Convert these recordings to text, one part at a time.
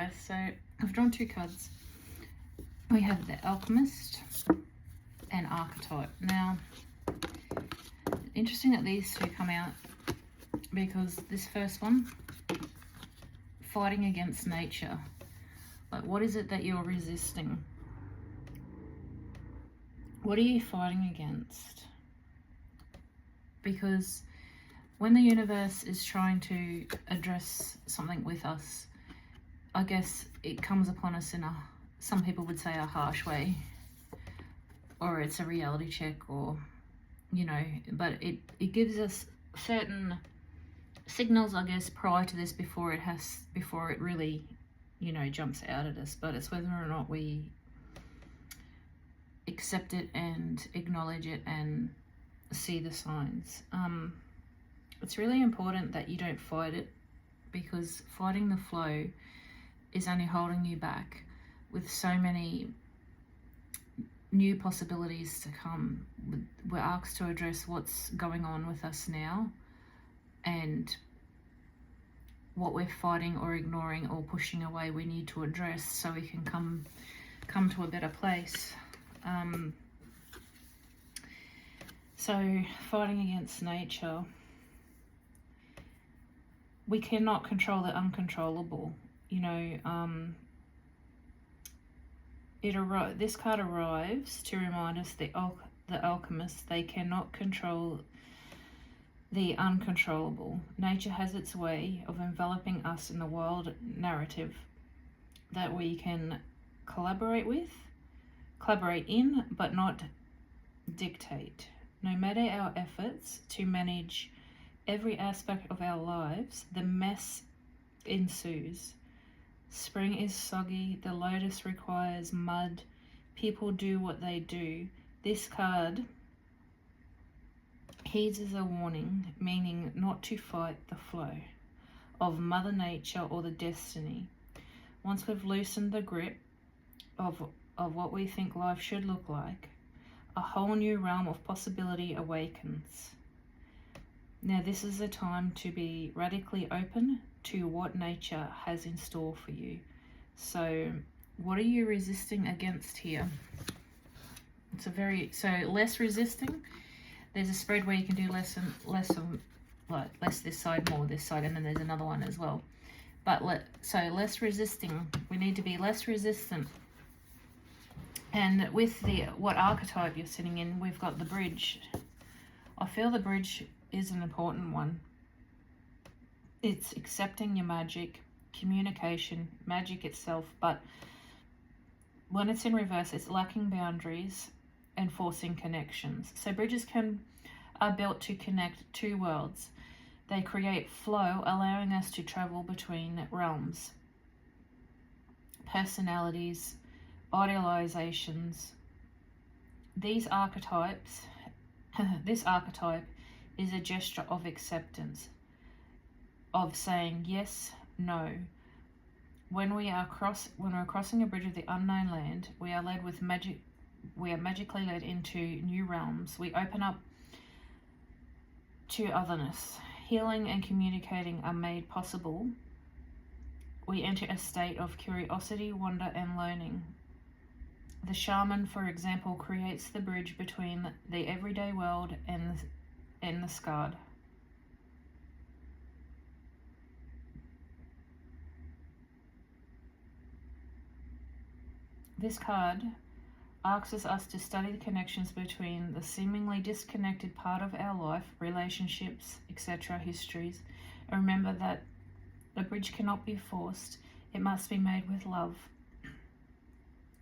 guys, so I've drawn 2 cards. We have the Alchemist and Archetype. Now, interesting that these 2 come out because this first one, fighting against nature. Like, what is it that you're resisting? What are you fighting against? Because when the universe is trying to address something with us, I guess it comes upon us in some people would say a harsh way, or it's a reality check, or, you know, but it gives us certain signals, I guess, prior to this, before it really, you know, jumps out at us. But it's whether or not we accept it and acknowledge it and see the signs. It's really important that you don't fight it, because fighting the flow is only holding you back with so many new possibilities to come. We're asked to address what's going on with us now and what we're fighting or ignoring or pushing away we need to address so we can come to a better place. So fighting against nature, we cannot control the uncontrollable. You know, this card arrives to remind us the alchemist, they cannot control the uncontrollable. Nature has its way of enveloping us in the wild narrative that we can collaborate in, but not dictate. No matter our efforts to manage every aspect of our lives, the mess ensues. Spring is soggy, the lotus requires mud, people do what they do. This card heeds as a warning, meaning not to fight the flow of Mother Nature or the destiny. Once we've loosened the grip of what we think life should look like, a whole new realm of possibility awakens. Now, this is a time to be radically open to what nature has in store for you. So what are you resisting against here? So less resisting. There's a spread where you can do less this side, more this side, and then there's another one as well. But less resisting. We need to be less resistant. And with what archetype you're sitting in, we've got the bridge. I feel the bridge is an important one. It's accepting your magic, communication, magic itself, but when it's in reverse, it's lacking boundaries and forcing connections. So bridges are built to connect 2 worlds. They create flow, allowing us to travel between realms, personalities, idealizations. This archetype is a gesture of acceptance, of saying yes, no. When we're crossing a bridge of the unknown land, we are magically led into new realms. We open up to otherness. Healing and communicating are made possible. We enter a state of curiosity, wonder, and learning. The shaman, for example, creates the bridge between the everyday world and the scarred. This card asks us to study the connections between the seemingly disconnected part of our life, relationships, etc., histories, and remember that a bridge cannot be forced. It must be made with love,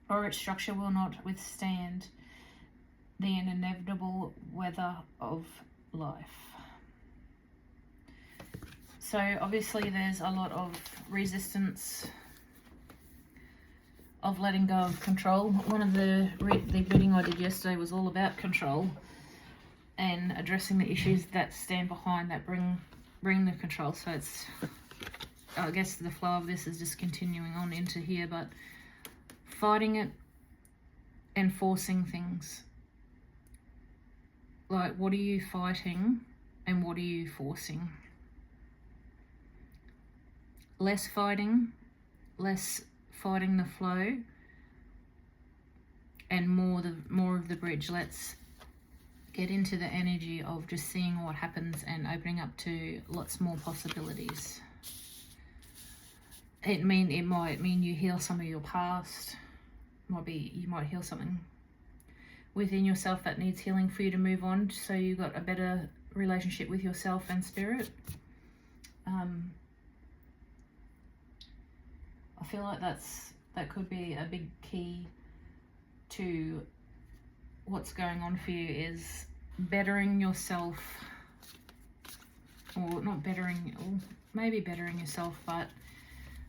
or its structure will not withstand the inevitable weather of life. So obviously there's a lot of resistance of letting go of control. One of the reading I did yesterday was all about control and addressing the issues that stand behind that bring the control. So it's, I guess the flow of this is just continuing on into here, but fighting it and forcing things. Like, what are you fighting and what are you forcing? Less fighting, less fighting the flow and more of the bridge. Let's get into the energy of just seeing what happens and opening up to lots more possibilities. It might mean you heal some of your past. You might heal something within yourself that needs healing for you to move on, so you got a better relationship with yourself and spirit. I feel like that could be a big key to what's going on for you, is bettering yourself, or not bettering, or maybe bettering yourself, but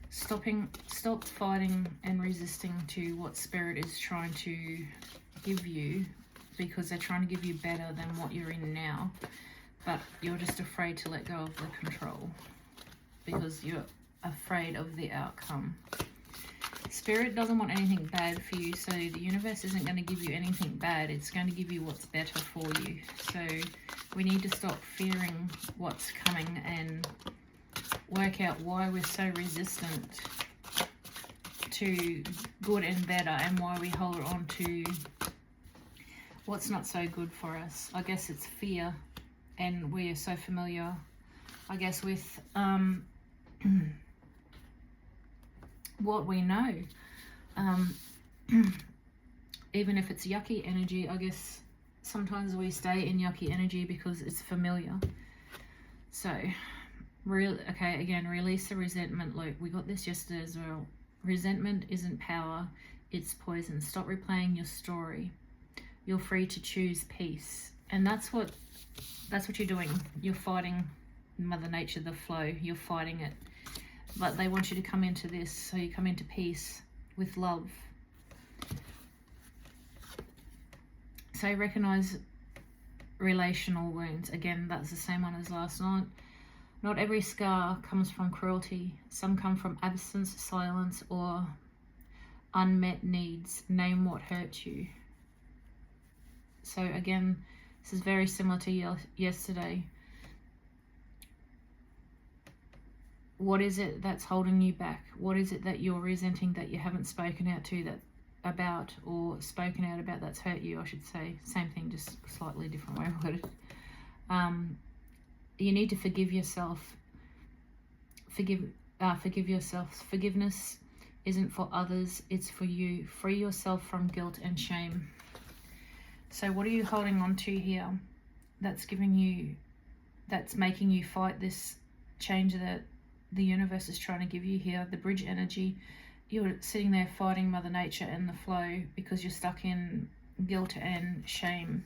stop fighting and resisting to what spirit is trying to give you, because they're trying to give you better than what you're in now, but you're just afraid to let go of the control because you're afraid of the outcome. Spirit doesn't want anything bad for you, so the universe isn't going to give you anything bad. It's going to give you what's better for you. So we need to stop fearing what's coming and work out why we're so resistant to good and better, and why we hold on to what's not so good for us. I guess it's fear, and we are so familiar, I guess, with what we know. Even if it's yucky energy, I guess sometimes we stay in yucky energy because it's familiar. So, again, release the resentment loop. We got this yesterday as well. Resentment isn't power, it's poison. Stop replaying your story. You're free to choose peace. And that's what you're doing. You're fighting Mother Nature, the flow. You're fighting it. But they want you to come into this, so you come into peace with love. So recognize relational wounds. Again, that's the same one as last night. Not every scar comes from cruelty. Some come from absence, silence, or unmet needs. Name what hurt you. So again, this is very similar to yesterday. What is it that's holding you back? What is it that you're resenting that you haven't spoken out to about, or spoken out about, that's hurt you, I should say. Same thing, just slightly different way of worded. You need to forgive yourself. Forgive yourself. Forgiveness isn't for others, it's for you. Free yourself from guilt and shame. So what are you holding on to here that's making you fight this change that the universe is trying to give you here? The bridge energy. You're sitting there fighting Mother Nature and the flow because you're stuck in guilt and shame.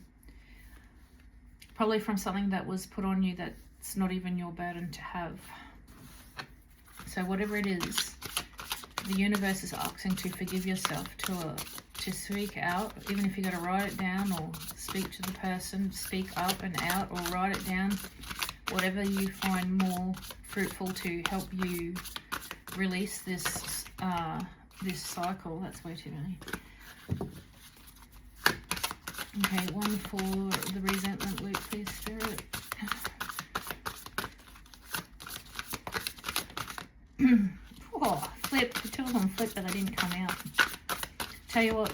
Probably from something that was put on you that's not even your burden to have. So whatever it is, the universe is asking to forgive yourself, to speak out, even if you got to write it down or speak to the person, speak up and out, or write it down. Whatever you find more fruitful to help you release this cycle. That's way too many. Okay, one for the resentment loop, please, Spirit. Oh, flipped. Two of them flipped, but they didn't come out. Tell you what,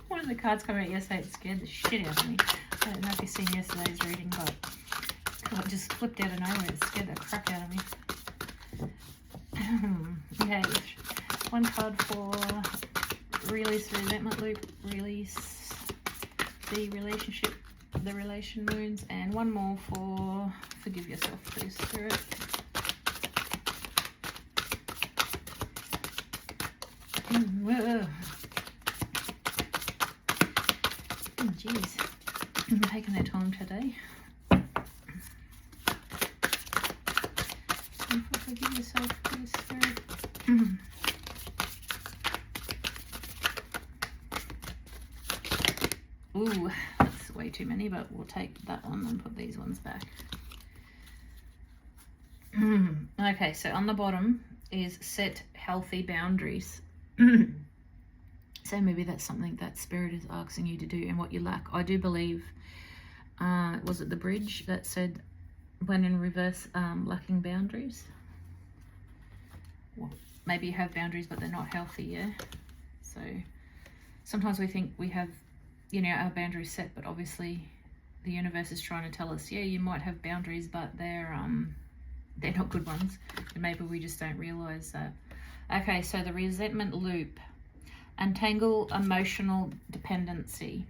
one of the cards came out yesterday. It scared the shit out of me. I don't know if you've seen yesterday's reading, but it just flipped out of nowhere. It scared the crap out of me. Okay, one card for release the resentment loop, release the relation wounds, and one more for forgive yourself, please, Spirit. Oh, jeez. I'm taking their time today. And for forgive yourself, please, Spirit. Ooh, that's way too many, but we'll take that one and put these ones back. Okay, so on the bottom is set healthy boundaries. So maybe that's something that Spirit is asking you to do, and what you lack. I do believe, was it the bridge that said when in reverse, lacking boundaries? Well, maybe you have boundaries, but they're not healthy, yeah? So sometimes we think we have, you know, our boundaries set, but obviously the universe is trying to tell us, yeah, you might have boundaries, but they're not good ones. And maybe we just don't realize that. Okay, so the resentment loop. Untangle emotional dependency.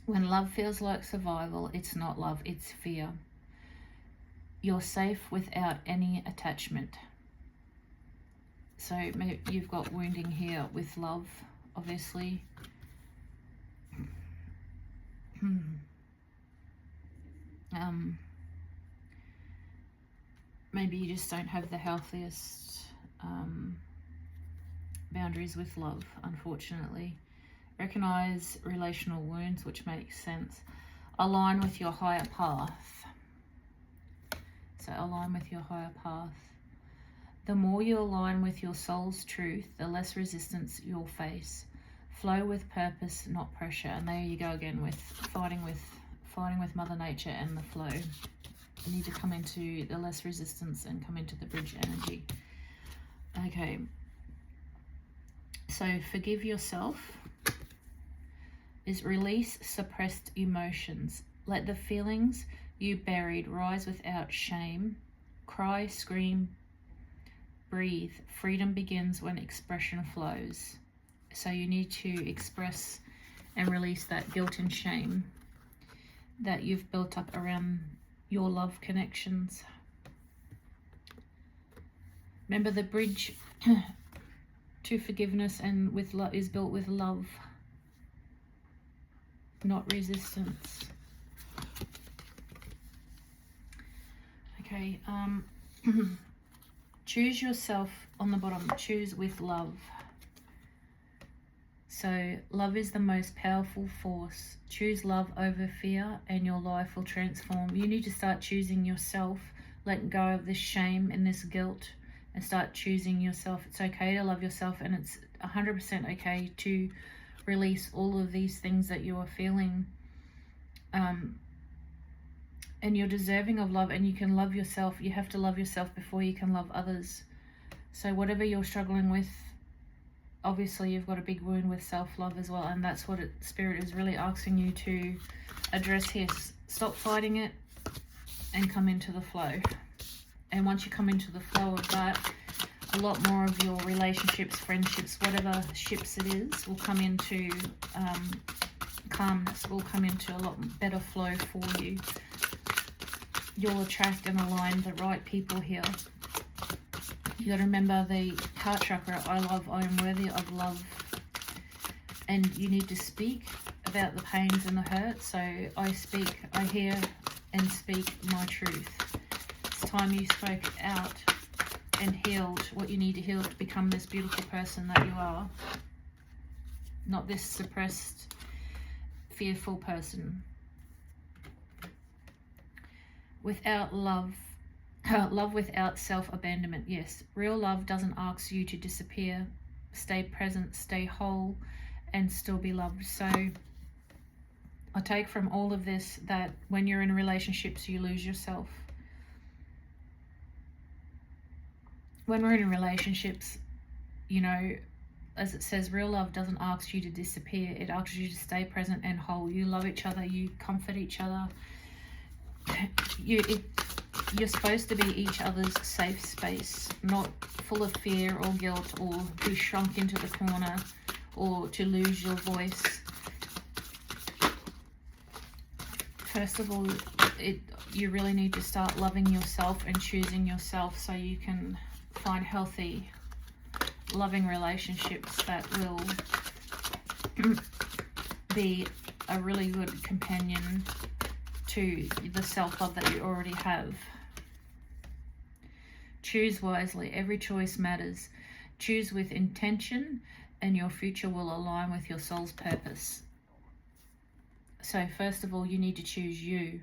When love feels like survival, it's not love, it's fear. You're safe without any attachment. So maybe you've got wounding here with love, obviously. Maybe you just don't have the healthiest boundaries with love, unfortunately. Recognize relational wounds, which makes sense. Align with your higher path. So align with your higher path. The more you align with your soul's truth, the less resistance you'll face. Flow with purpose, not pressure. And there you go again with fighting with Mother Nature and the flow. You need to come into the less resistance and come into the bridge energy. Okay. So forgive yourself is release suppressed emotions. Let the feelings you buried rise without shame. Cry, scream, breathe. Freedom begins when expression flows. So you need to express and release that guilt and shame that you've built up around your love connections. Remember, the bridge to forgiveness and with love is built with love, not resistance. Okay, choose yourself on the bottom. Choose with love. So love is the most powerful force. Choose love over fear and your life will transform. You need to start choosing yourself. Let go of this shame and this guilt and start choosing yourself. It's okay to love yourself, and it's 100% okay to release all of these things that you are feeling. And you're deserving of love, and you can love yourself. You have to love yourself before you can love others. So whatever you're struggling with, obviously you've got a big wound with self-love as well, and that's what Spirit is really asking you to address here. Stop fighting it and come into the flow. And once you come into the flow of that, a lot more of your relationships, friendships, whatever ships it is, will come into calmness, will come into a lot better flow for you. You'll attract and align the right people here. You got to remember the heart chakra. I love, I am worthy of love. And you need to speak about the pains and the hurt. So I speak, I hear and speak my truth. It's time you spoke out and healed what you need to heal to become this beautiful person that you are. Not this suppressed, fearful person. Without love, love without self-abandonment. Yes, real love doesn't ask you to disappear. Stay present, stay whole, and still be loved. So I take from all of this that when you're in relationships, you lose yourself. When we're in relationships, you know, as it says, real love doesn't ask you to disappear. It asks you to stay present and whole. You love each other, you comfort each other. You're supposed to be each other's safe space, not full of fear or guilt or be shrunk into the corner or to lose your voice. First of all, you really need to start loving yourself and choosing yourself so you can find healthy, loving relationships that will be a really good companion to the self-love that you already have. Choose wisely. Every choice matters. Choose with intention and your future will align with your soul's purpose. So first of all, you need to choose you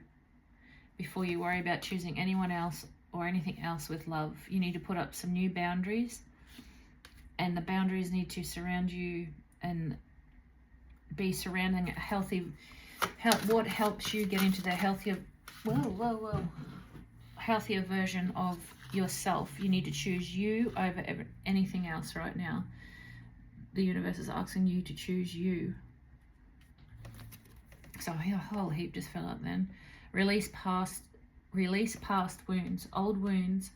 before you worry about choosing anyone else or anything else with love. You need to put up some new boundaries, and the boundaries need to surround you and be surrounding a healthy, what helps you get into the healthier, healthier version of yourself. You need to choose you over anything else right now. The universe is asking you to choose you. So a whole heap just fell out then. Release past wounds. Old wounds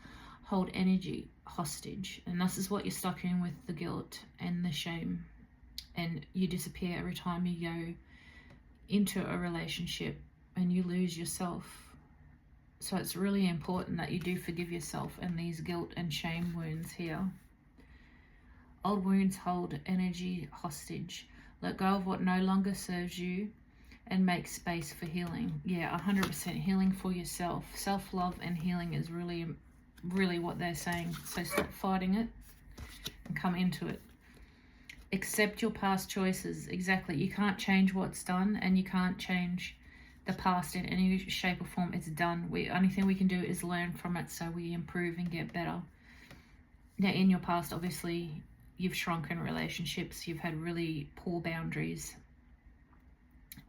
hold energy hostage, and this is what you're stuck in with the guilt and the shame, and you disappear every time you go into a relationship and you lose yourself. So it's really important that you do forgive yourself and these guilt and shame wounds here. Old wounds hold energy hostage. Let go of what no longer serves you and make space for healing. Yeah, 100% healing for yourself. Self-love and healing is really, really what they're saying. So stop fighting it and come into it. Accept your past choices. Exactly. You can't change what's done, and you can't change the past in any shape or form. It's done. Only thing we can do is learn from it so we improve and get better. Now, in your past, obviously, you've shrunk in relationships. You've had really poor boundaries.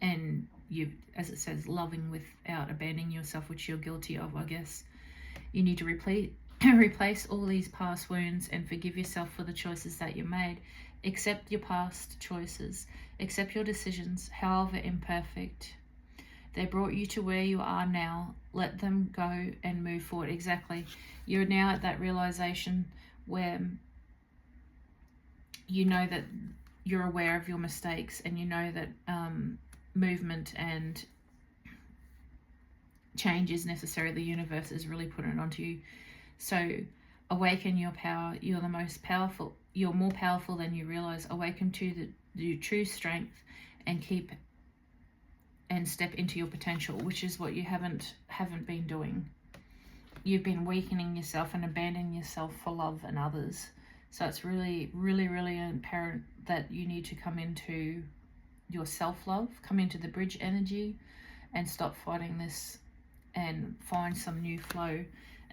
And you've, as it says, loving without abandoning yourself, which you're guilty of, I guess. You need to replace all these past wounds and forgive yourself for the choices that you made. Accept your past choices. Accept your decisions, however imperfect. They brought you to where you are now. Let them go and move forward. Exactly. You're now at that realization where you know that you're aware of your mistakes, and you know that movement and change is necessary. The universe is really putting it onto you. So awaken your power. You're the most powerful. You're more powerful than you realize. Awaken to the true strength and step into your potential, which is what you haven't been doing. You've been weakening yourself and abandoning yourself for love and others. So it's really, really, really apparent that you need to come into your self-love, come into the bridge energy, and stop fighting this and find some new flow.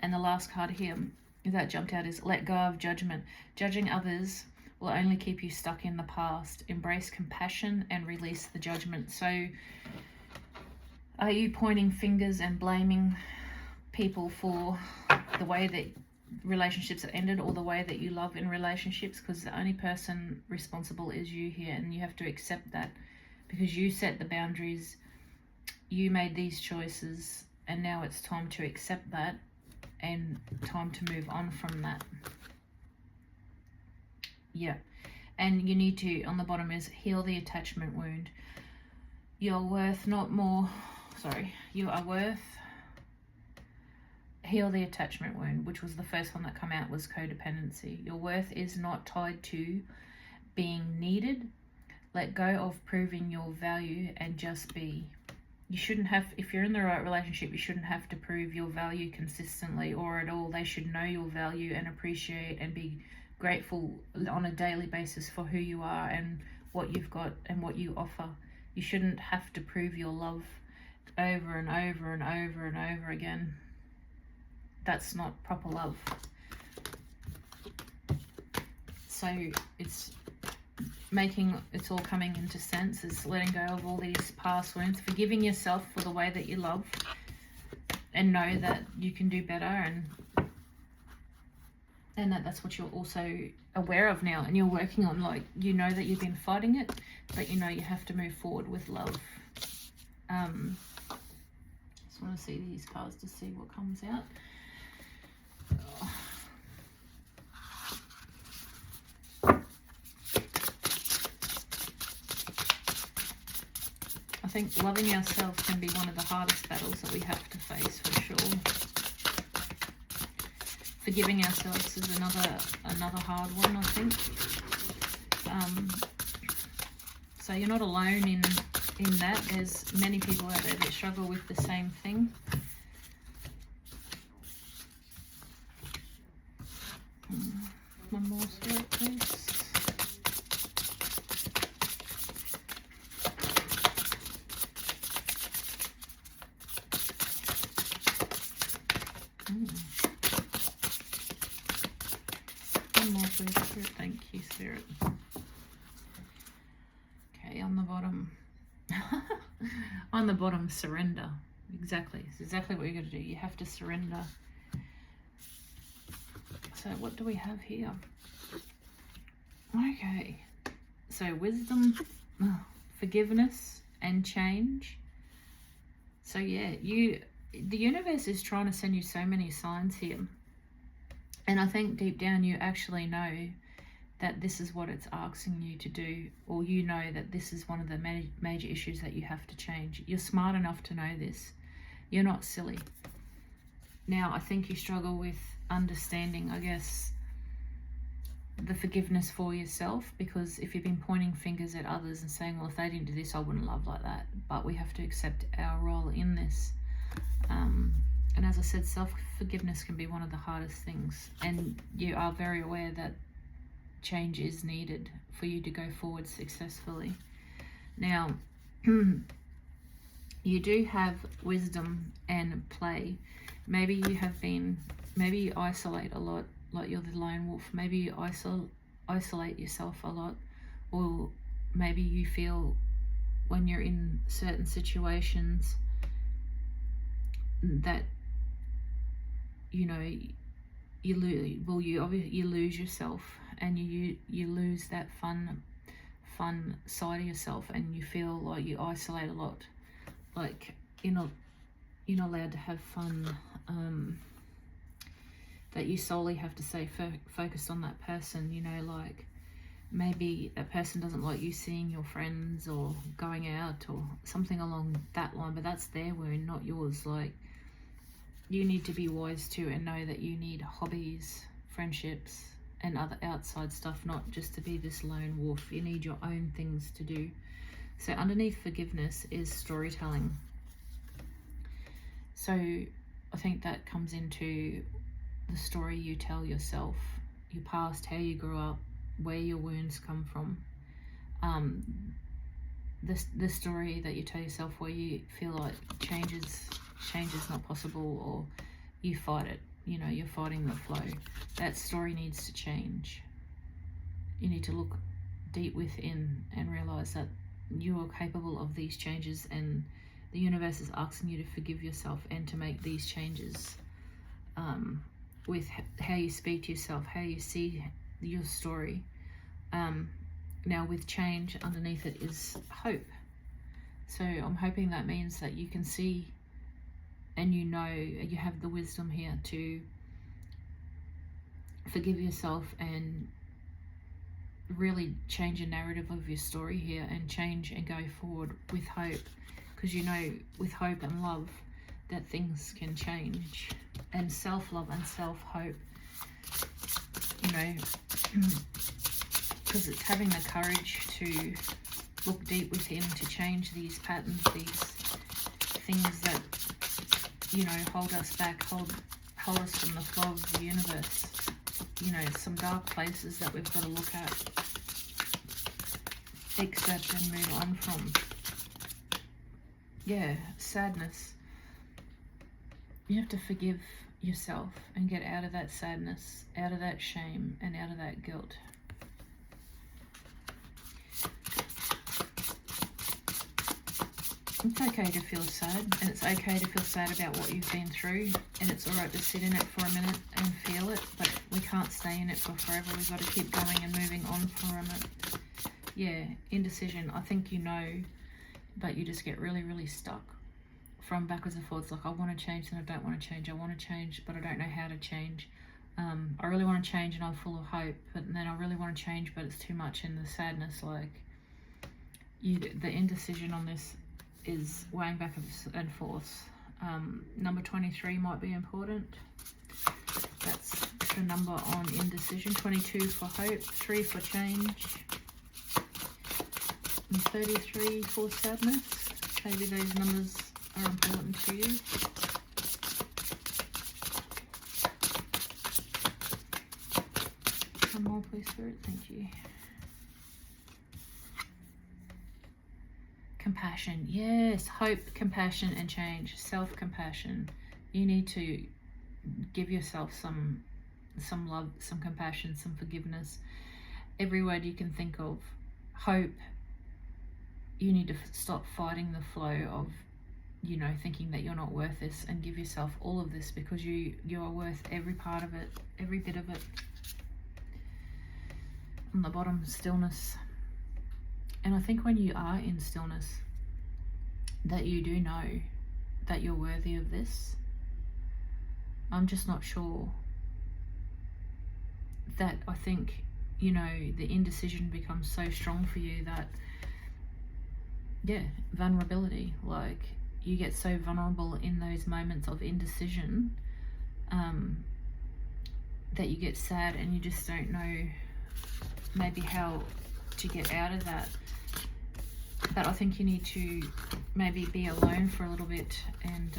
And the last card here that jumped out is let go of judgment. Judging others will only keep you stuck in the past. Embrace compassion and release the judgment. So are you pointing fingers and blaming people for the way that relationships are ended, or the way that you love in relationships? Because the only person responsible is you here, and you have to accept that, because you set the boundaries, you made these choices, and now it's time to accept that and time to move on from that. Yeah. And you need to, on the bottom is heal the attachment wound. You're worth not more, you are worth, heal the attachment wound, which was the first one that came out, was codependency. Your worth is not tied to being needed. Let go of proving your value and just be. You shouldn't have, if you're in the right relationship, you shouldn't have to prove your value consistently or at all. They should know your value and appreciate and be grateful on a daily basis for who you are and what you've got and what you offer. You shouldn't have to prove your love over and over and over and over again. That's not proper love. So it's all coming into sense, is letting go of all these past wounds, forgiving yourself for the way that you love, and know that you can do better, and that's what you're also aware of now, and you're working on. Like, you know that you've been fighting it, but you know you have to move forward with love. Just want to see these cards to see what comes out. Oh. I think loving ourselves can be one of the hardest battles that we have to face, for sure. Forgiving ourselves is another hard one, I think. So you're not alone in that. There's many people out there that struggle with the same thing. One more spirit, please. One more, please, Spirit. Thank you, Spirit. Okay, on the bottom. On the bottom, surrender. Exactly. It's exactly what you're going to do. You have to surrender. So what do we have here? Okay. So wisdom, forgiveness, and change. So yeah, the universe is trying to send you so many signs here. And I think deep down you actually know that this is what it's asking you to do, or you know that this is one of the major issues that you have to change. You're smart enough to know this. You're not silly. Now, I think you struggle with understanding, I guess, the forgiveness for yourself, because if you've been pointing fingers at others and saying, well, if they didn't do this, I wouldn't love like that. But we have to accept our role in this. And as I said, self-forgiveness can be one of the hardest things. And you are very aware that change is needed for you to go forward successfully. Now, you do have wisdom and play. Maybe you isolate a lot, like you're the lone wolf. Maybe you isolate yourself a lot, or maybe you feel when you're in certain situations that you lose yourself, and you lose that fun side of yourself, and you feel like you isolate a lot, like you're not allowed to have fun, that you solely have to stay focused on that person. Like maybe a person doesn't like you seeing your friends or going out or something along that line, but that's their wound, not yours. Like, you need to be wise too and know that you need hobbies, friendships, and other outside stuff, not just to be this lone wolf. You need your own things to do. So underneath forgiveness is storytelling. So I think that comes into the story you tell yourself, your past, how you grew up, where your wounds come from. The story that you tell yourself where you feel like change is not possible, or you fight it, you're fighting the flow. That story needs to change. You need to look deep within and realize that you are capable of these changes, and the universe is asking you to forgive yourself and to make these changes, with how you speak to yourself, how you see your story. Now with change, underneath it is hope. So I'm hoping that means that you can see, and you have the wisdom here to forgive yourself and really change a narrative of your story here, and change and go forward with hope, because with hope and love that things can change, and self-love and self-hope, because it's having the courage to look deep within to change these patterns, these things that hold us back, hold us from the flow of the universe. Some dark places that we've got to look at, accept and move on from. Yeah, sadness. You have to forgive yourself and get out of that sadness, out of that shame, and out of that guilt. It's okay to feel sad, and it's okay to feel sad about what you've been through, and it's alright to sit in it for a minute and feel it, but we can't stay in it for forever. We've got to keep going and moving on from it. Yeah, indecision. I think but you just get really, really stuck from backwards and forwards. Like, I want to change and I don't want to change. I want to change, but I don't know how to change. I really want to change and I'm full of hope, but then I really want to change, but it's too much, and the sadness, like, the indecision on this is weighing back and forth. Number 23 might be important. That's the number on indecision. 22 for hope, 3 for change, and 33 for sadness. Maybe those numbers are important to you. One more, please, Spirit. Thank you. Compassion. Yes, hope, compassion, and change. Self-compassion. You need to give yourself some love, some compassion, some forgiveness. Every word you can think of. Hope. You need to stop fighting the flow of you know, thinking that you're not worth this, and give yourself all of this, because you are worth every part of it, every bit of it. On the bottom, stillness. And I think when you are in stillness, that you do know that you're worthy of this. I'm just not sure. That I think, you know, the indecision becomes so strong for you that, yeah, vulnerability, like you get so vulnerable in those moments of indecision, that you get sad and you just don't know maybe how to get out of that. But I think you need to maybe be alone for a little bit and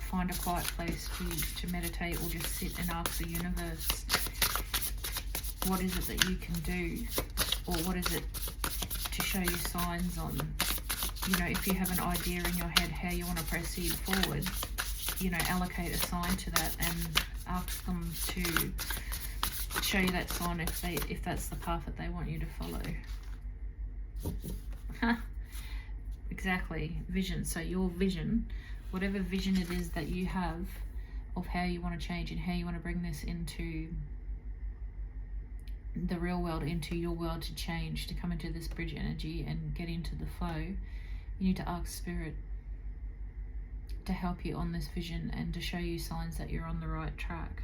find a quiet place to meditate, or just sit and ask the universe, what is it that you can do, or what is it to show you signs on, you know, if you have an idea in your head how you want to proceed forward, you know, allocate a sign to that and ask them to show you that sign if that's the path that they want you to follow. Exactly, vision. So your vision, whatever vision it is that you have of how you want to change and how you want to bring this into the real world, into your world, to change, to come into this bridge energy and get into the flow, you need to ask Spirit to help you on this vision and to show you signs that you're on the right track.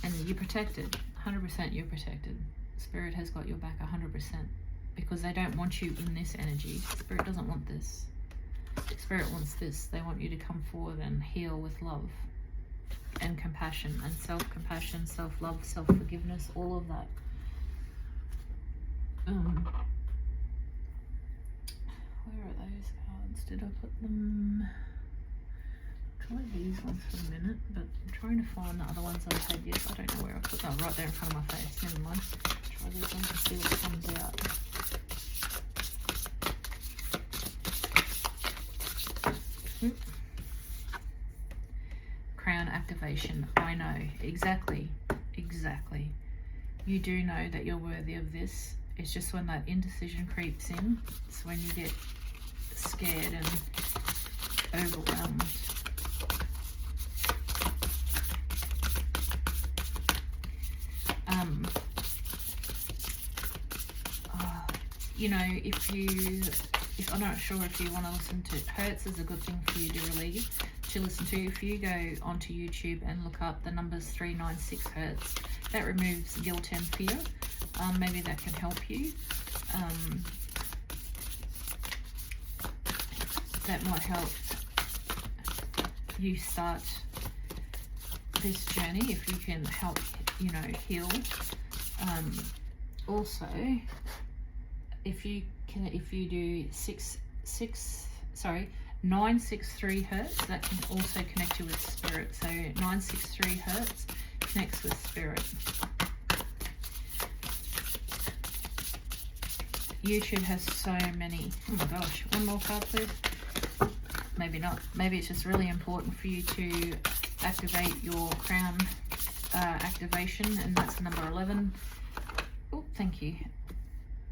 And you're protected, 100% you're protected. Spirit has got your back 100%, because they don't want you in this energy. Spirit doesn't want this. Spirit wants this. They want you to come forward and heal with love and compassion and self-compassion, self-love, self-forgiveness, all of that. Where are those cards? Did I put them? Try these ones for a minute, but I'm trying to find the other ones I've had yet. I don't know where I put them. Right there in front of my face. Never mind. Try these ones and see what comes out. Crown activation. I know. Exactly. You do know that you're worthy of this. It's just when that indecision creeps in, it's when you get scared and overwhelmed. You know, if I'm not sure if you want to listen to Hertz, is a good thing for you to listen to. If you go onto YouTube and look up the numbers 396 Hertz, that removes guilt and fear. Maybe that can help you. That might help you start this journey if you can help, you know, heal. Also, if you do 963 Hertz, that can also connect you with Spirit. So 963 Hertz connects with Spirit. YouTube has so many. Oh my gosh, one more card please. Maybe not. Maybe it's just really important for you to activate your crown activation, and that's number 11. Oh, thank you.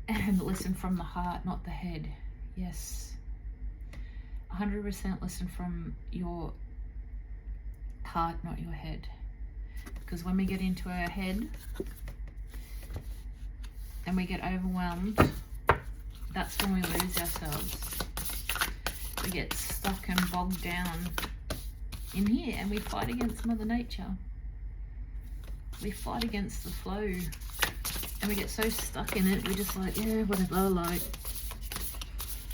And listen from the heart, not the head. Yes. 100% listen from your heart, not your head. Because when we get into our head and we get overwhelmed, that's when we lose ourselves. We get stuck and bogged down in here, and we fight against Mother Nature. We fight against the flow, and we get so stuck in it, we're just like, yeah, whatever, like,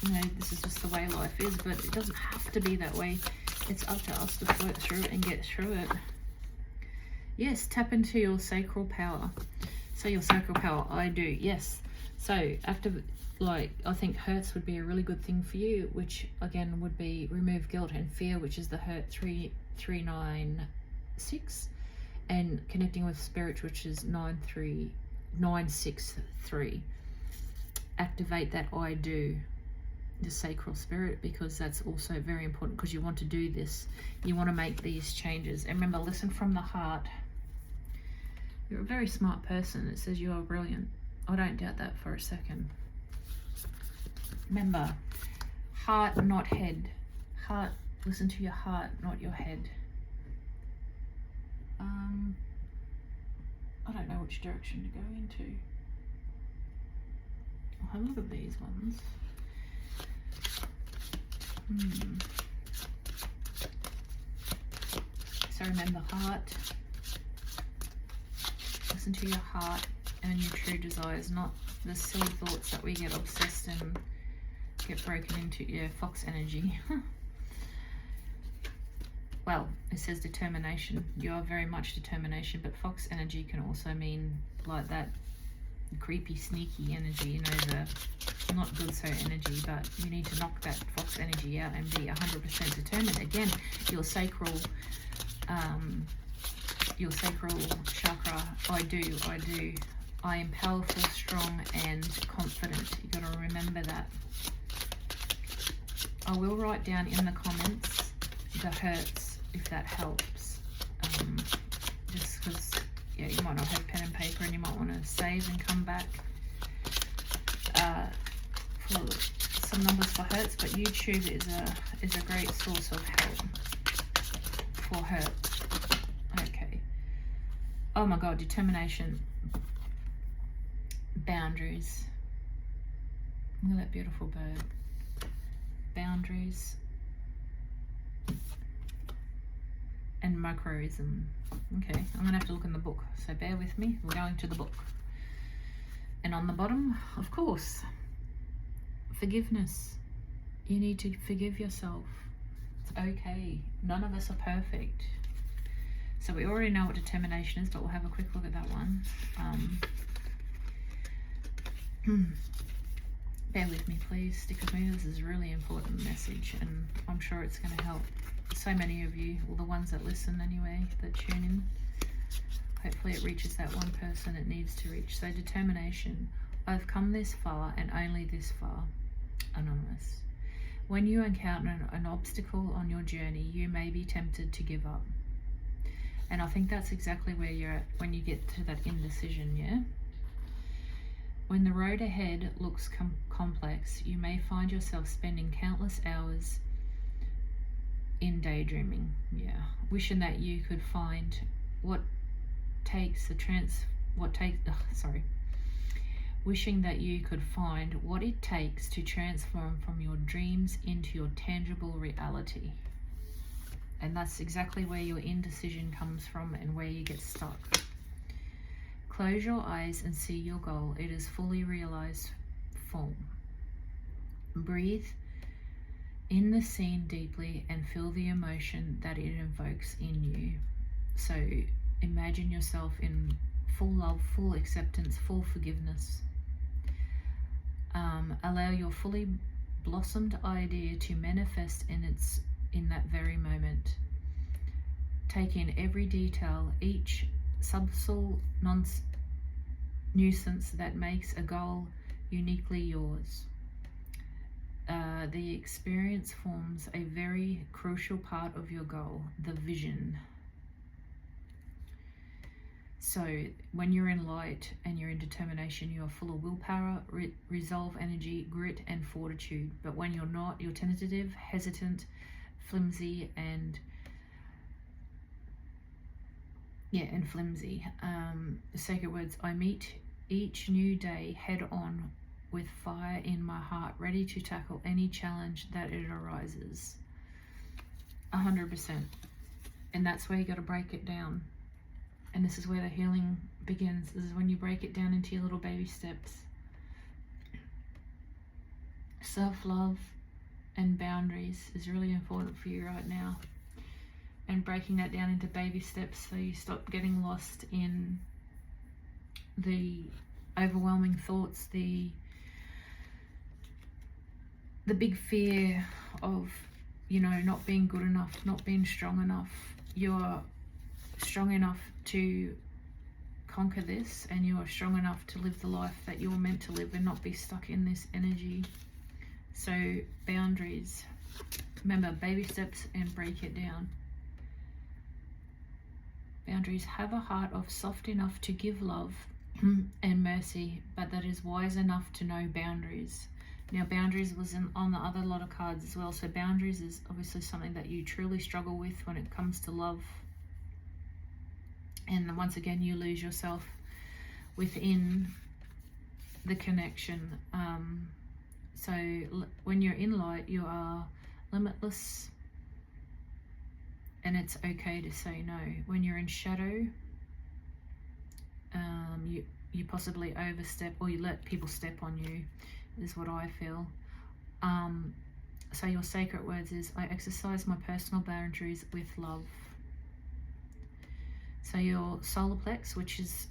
you know, this is just the way life is. But it doesn't have to be that way. It's up to us to float through it and get through it. Yes, tap into your sacral power. So your sacral power, I do, yes. So active, like, I think Hertz would be a really good thing for you, which again would be remove guilt and fear, which is the Hertz 396, and connecting with Spirit, which is 963. Activate that I do, the sacral spirit, because that's also very important, because you want to do this. You want to make these changes. And remember, listen from the heart. You're a very smart person. It says you are brilliant. I don't doubt that for a second. Remember, Heart, not head. Heart, listen to your heart, not your head. I don't know which direction to go into. I'll have a look at these ones. So remember, heart. Listen to your heart and your true desires, not the silly thoughts that we get obsessed and get broken into. Yeah, fox energy. Well, it says determination. You are very much determination, but fox energy can also mean like that creepy, sneaky energy, you know, the not good so energy, but you need to knock that fox energy out and be 100% determined. Again, your sacral chakra, I do. I am powerful, strong, and confident. You got to remember that. I will write down in the comments the hurts, if that helps. Just because, yeah, you might not have pen and paper and you might want to save and come back for some numbers for hurts, but YouTube is a great source of help for hurt. Okay. Oh my God, determination. Boundaries. Look at that beautiful bird. Boundaries. And microism. Okay, I'm gonna have to look in the book, so bear with me. We're going to the book. And on the bottom, of course, forgiveness. You need to forgive yourself. It's okay. None of us are perfect. So we already know what determination is, but we'll have a quick look at that one. Bear with me, please, because maybe this is a really important message, and I'm sure it's going to help so many of you, or the ones that listen anyway, that tune in. Hopefully it reaches that one person it needs to reach. So determination. I've come this far and only this far. Anonymous. When you encounter an obstacle on your journey, you may be tempted to give up. And I think that's exactly where you're at when you get to that indecision, yeah? When the road ahead looks complex, you may find yourself spending countless hours in daydreaming, yeah, wishing that you could find wishing that you could find what it takes to transform from your dreams into your tangible reality. And that's exactly where your indecision comes from and where you get stuck. Close your eyes and see your goal. It is fully realized form. Breathe in the scene deeply and feel the emotion that it invokes in you. So imagine yourself in full love, full acceptance, full forgiveness. Allow your fully blossomed idea to manifest in that very moment. Take in every detail, each subtle nuisance that makes a goal uniquely yours. The experience forms a very crucial part of your goal, the vision. So when you're in light and you're in determination, you are full of willpower, resolve energy, grit, and fortitude. But when you're not, you're tentative, hesitant, flimsy, and flimsy. The sacred words, I meet each new day head on with fire in my heart, ready to tackle any challenge that it arises. 100%. And that's where you got to break it down. And this is where the healing begins. This is when you break it down into your little baby steps. Self-love and boundaries is really important for you right now. And breaking that down into baby steps so you stop getting lost in the overwhelming thoughts, the big fear of, not being good enough, not being strong enough. You're strong enough to conquer this, and you are strong enough to live the life that you're meant to live and not be stuck in this energy. So boundaries, remember, baby steps and break it down. Boundaries. Have a heart of soft enough to give love and mercy, but that is wise enough to know boundaries. Now boundaries was on the other lot of cards as well. So boundaries is obviously something that you truly struggle with when it comes to love. And once again, you lose yourself within the connection. So when you're in light, you are limitless, and it's okay to say no. When you're in shadow, you possibly overstep, or you let people step on you, is what I feel. So your sacred words is, I exercise my personal boundaries with love. So your solar plex, which is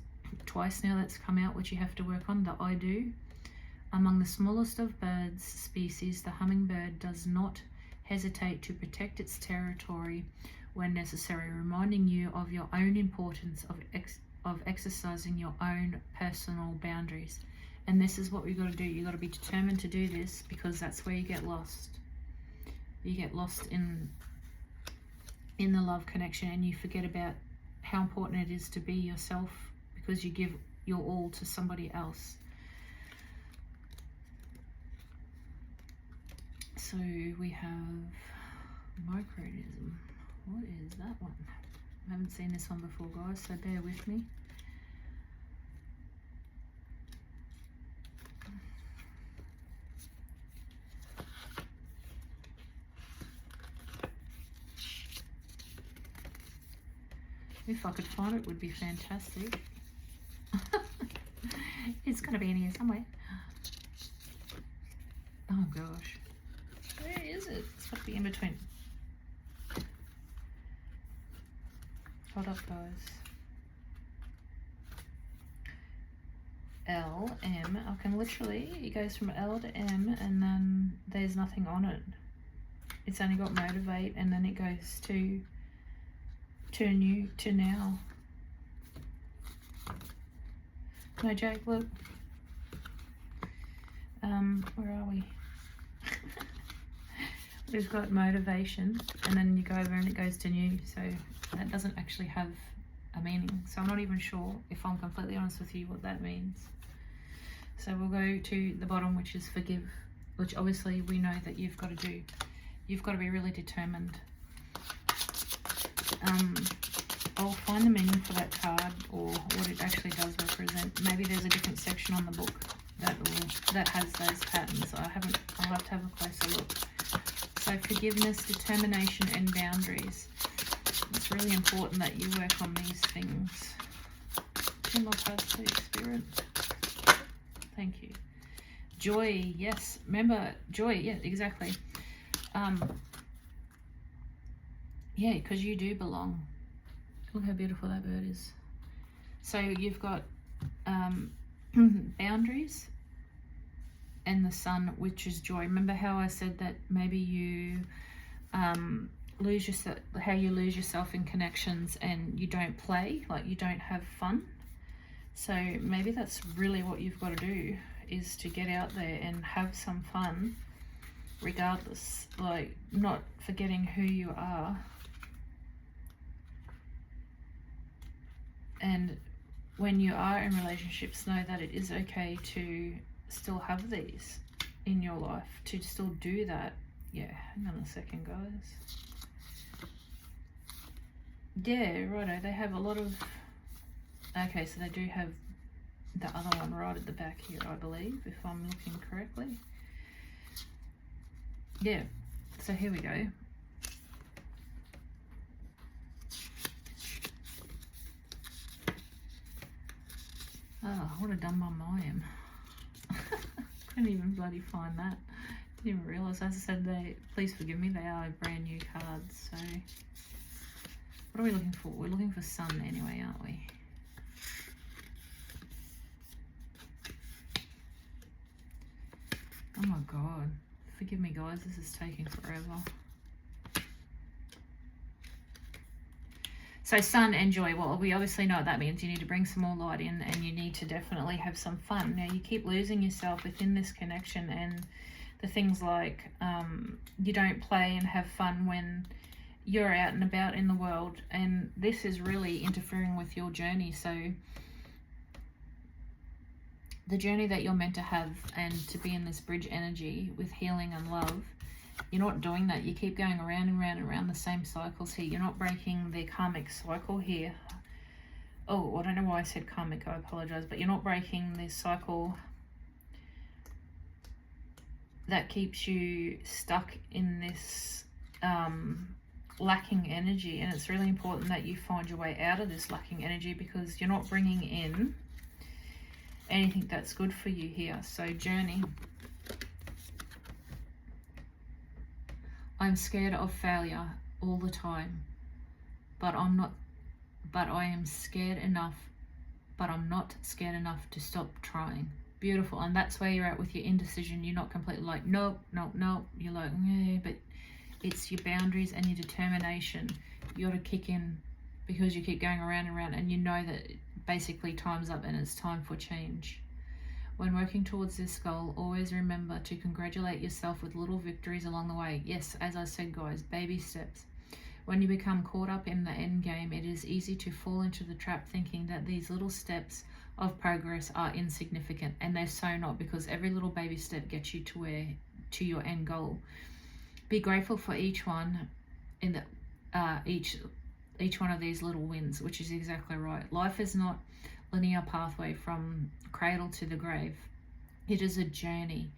twice now that's come out, which you have to work on, the I do. Among the smallest of birds species, the hummingbird does not hesitate to protect its territory when necessary, reminding you of your own importance of exercising your own personal boundaries. And this is what we've got to do. You've got to be determined to do this, because that's where you get lost. You get lost in the love connection, and you forget about how important it is to be yourself, because you give your all to somebody else. So we have microdism. What is that one? I haven't seen this one before, guys, so bear with me. If I could find it, would be fantastic. It's got to be in here somewhere. Oh gosh. Where is it? It's got to be in between. Hold up, guys. L, M. I can literally, it goes from L to M, and then there's nothing on it. It's only got motivate, and then it goes to new, to now. No, Jake, look. Where are we? We've got motivation, and then you go over and it goes to new, so that doesn't actually have a meaning. So I'm not even sure, if I'm completely honest with you, what that means. So we'll go to the bottom, which is forgive, which obviously we know that you've got to do. You've got to be really determined. I'll find the meaning for that card, or what it actually does represent. Maybe there's a different section on the book that has those patterns. I'll have to have a closer look. So forgiveness, determination, and boundaries. It's really important that you work on these things. 2 more cards, please, Spirit. Thank you. Joy, yes. Remember, joy, yeah, exactly. Yeah, because you do belong. Look how beautiful that bird is. So you've got boundaries and the sun, which is joy. Remember how I said that maybe you lose yourself, how you lose yourself in connections and you don't play, like you don't have fun. So maybe that's really what you've got to do, is to get out there and have some fun regardless, like not forgetting who you are. And when you are in relationships, know that it is okay to still have these in your life, to still do that. Yeah, hang on a second, guys. Yeah, righto, they have a lot of... Okay, so they do have the other one right at the back here, I believe, if I'm looking correctly. Yeah, so here we go. Oh, what a dumb mum I am. Couldn't even bloody find that. Didn't even realise. As I said, please forgive me, they are brand new cards. So what are we looking for? We're looking for sun anyway, aren't we? Oh my god. Forgive me, guys, this is taking forever. So sun and joy, well, we obviously know what that means. You need to bring some more light in, and you need to definitely have some fun. Now, you keep losing yourself within this connection, and the things like you don't play and have fun when you're out and about in the world, and this is really interfering with your journey. So the journey that you're meant to have, and to be in this bridge energy with healing and love, you're not doing that. You keep going around and around and around the same cycles here. You're not breaking the karmic cycle here. Oh, I don't know why I said karmic, I apologize, but you're not breaking this cycle that keeps you stuck in this lacking energy. And it's really important that you find your way out of this lacking energy, because you're not bringing in anything that's good for you here. So journey. I'm scared of failure all the time, but I am scared enough, but I'm not scared enough to stop trying. Beautiful. And that's where you're at with your indecision. You're not completely like, nope, nope, nope. You're like, yeah, but it's your boundaries and your determination. You ought to kick in, because you keep going around and around, and you know that basically time's up and it's time for change. When working towards this goal, always remember to congratulate yourself with little victories along the way. Yes, as I said, guys, baby steps. When you become caught up in the end game, it is easy to fall into the trap thinking that these little steps of progress are insignificant, and they're so not, because every little baby step gets you to your end goal. Be grateful for each one in the each one of these little wins, which is exactly right. Life is not linear pathway from cradle to the grave. It is a journey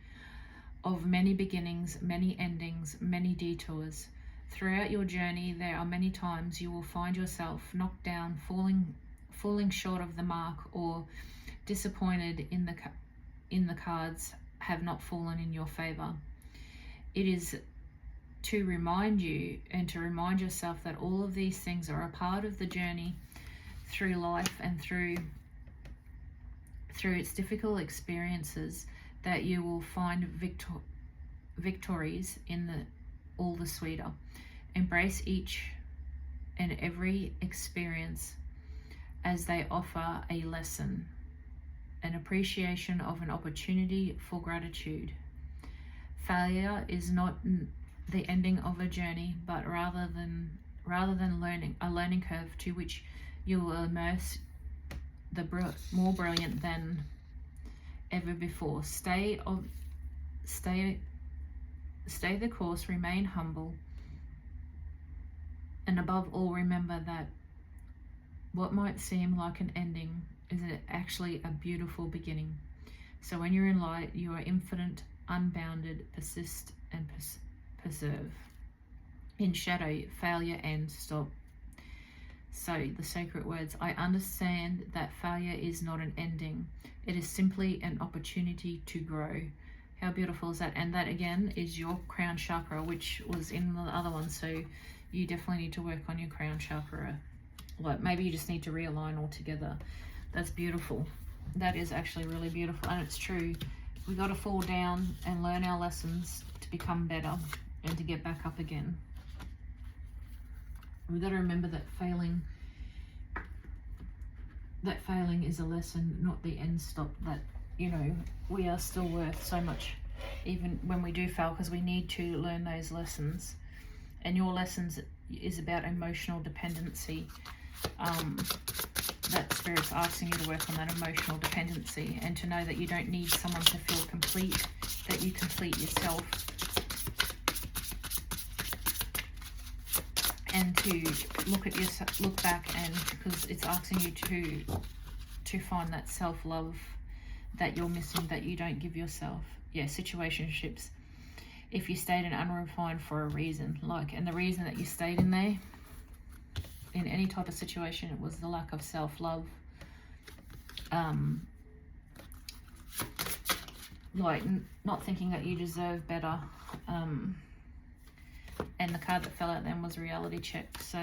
of many beginnings, many endings, many detours. Throughout your journey, there are many times you will find yourself knocked down, falling short of the mark, or disappointed in the cards have not fallen in your favor. It is to remind you and to remind yourself that all of these things are a part of the journey through life, and through its difficult experiences, that you will find victories in all the sweeter. Embrace each and every experience as they offer a lesson, an appreciation of an opportunity for gratitude. Failure is not the ending of a journey, but rather than a learning curve to which you will immerse more brilliant than ever before. Stay the course, remain humble, and above all, remember that what might seem like an ending is actually a beautiful beginning. So when you're in light, you are infinite, unbounded, persist and preserve. In shadow, failure ends, stop. So the sacred words, I understand that failure is not an ending. It is simply an opportunity to grow. How beautiful is that? And that again is your crown chakra, which was in the other one. So you definitely need to work on your crown chakra. Like maybe you just need to realign altogether. That's beautiful. That is actually really beautiful. And it's true. We got to fall down and learn our lessons to become better and to get back up again. We've got to remember that failing is a lesson, not the end stop. That, you know, we are still worth so much even when we do fail, because we need to learn those lessons. And your lessons is about emotional dependency. That Spirit's asking you to work on that emotional dependency, and to know that you don't need someone to feel complete, that you complete yourself. And to look back, and because it's asking you to find that self-love that you're missing, that you don't give yourself. Yeah, situationships. If you stayed in unrefined for a reason, and the reason that you stayed in there, in any type of situation, it was the lack of self-love. Not thinking that you deserve better. And the card that fell out then was reality check. So,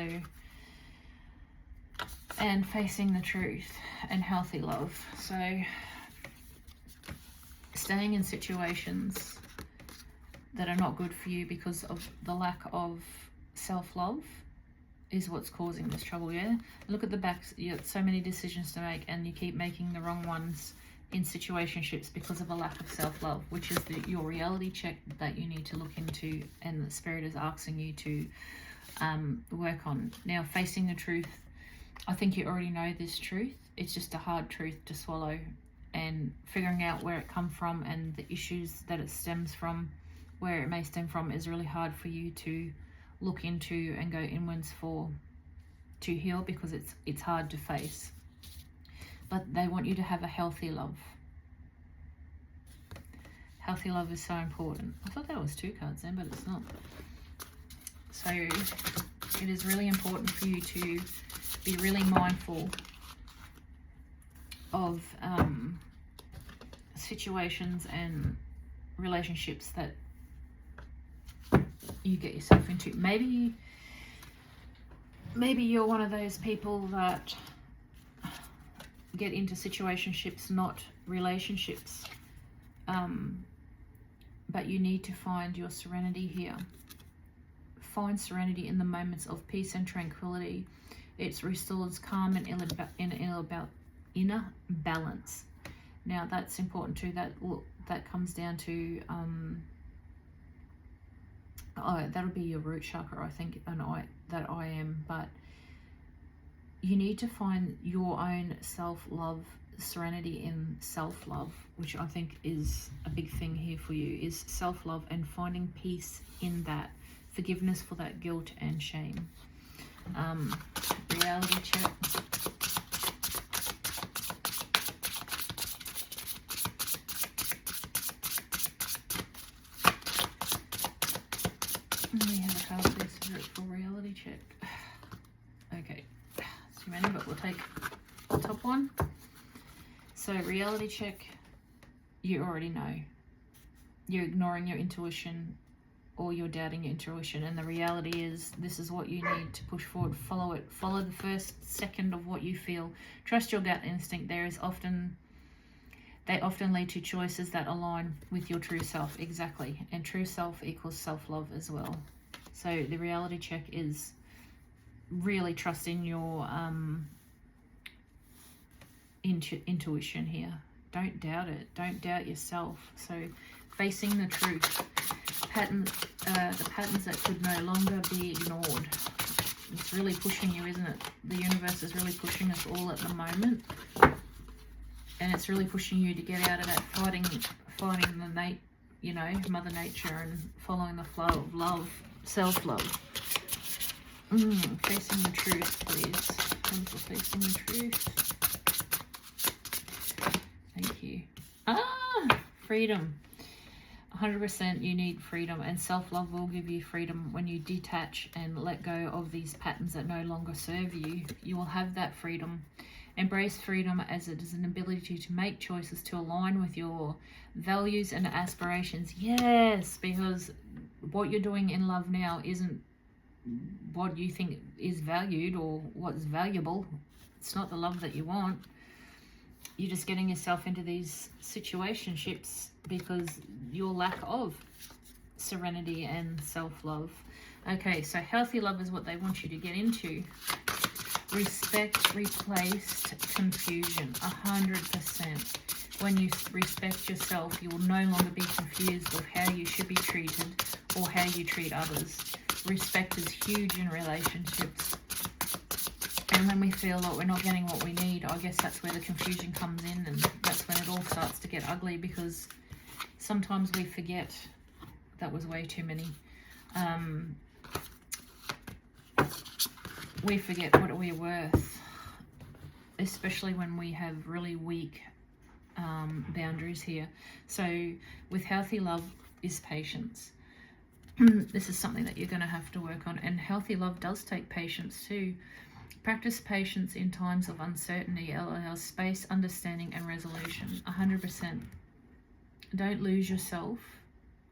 and facing the truth and healthy love. So, staying in situations that are not good for you because of the lack of self-love is what's causing this trouble. Yeah, look at the back. You got so many decisions to make, and you keep making the wrong ones in situationships because of a lack of self-love, which is your reality check that you need to look into, and the Spirit is asking you to work on. Now, facing the truth, I think you already know this truth. It's just a hard truth to swallow, and figuring out where it comes from and the issues that it stems from, where it may stem from, is really hard for you to look into and go inwards to heal, because it's hard to face. But they want you to have a healthy love. Healthy love is so important. I thought that was 2 cards then, but it's not. So it is really important for you to be really mindful of situations and relationships that you get yourself into. Maybe you're one of those people that get into situationships, not relationships. But you need to find your serenity here. Find serenity in the moments of peace and tranquility. It restores calm and inner balance. Now that's important too. That comes down to that'll be your root chakra, I think, and that I am. But you need to find your own self-love, serenity in self-love, which I think is a big thing here for you, is self-love and finding peace in that, forgiveness for that guilt and shame. Reality check. We have a card please for reality check. Okay, it's too many, but we'll take the top one. So reality check, you already know. You're ignoring your intuition, or you're doubting your intuition, and the reality is this is what you need to push forward. Follow it. Follow the first second of what you feel. Trust your gut instinct. They often lead to choices that align with your true self. Exactly. And true self equals self-love as well. So the reality check is really trusting your intuition here. Don't doubt it. Don't doubt yourself. So facing the truth. The patterns that could no longer be ignored. It's really pushing you, isn't it? The universe is really pushing us all at the moment. And it's really pushing you to get out of that fighting the Mother Nature, and following the flow of love, self-love. Facing the truth, please. Come for facing the truth. Thank you. Freedom. 100% you need freedom, and self-love will give you freedom. When you detach and let go of these patterns that no longer serve you, you will have that freedom. Embrace freedom, as it is an ability to make choices to align with your values and aspirations. Yes, because what you're doing in love now isn't what you think is valued or what's valuable. It's not the love that you want. You're just getting yourself into these situationships because your lack of serenity and self-love. Okay, so healthy love is what they want you to get into. Respect replaced confusion. 100%. When you respect yourself, you will no longer be confused of how you should be treated or how you treat others. Respect is huge in relationships. And when we feel like we're not getting what we need, I guess that's where the confusion comes in, and that's when it all starts to get ugly, because sometimes we forget. That was way too many. We forget what we're worth, especially when we have really weak boundaries here. So with healthy love is patience. This is something that you're going to have to work on, and healthy love does take patience too. Practice patience in times of uncertainty. Allows space, understanding, and resolution. 100%. Don't lose yourself.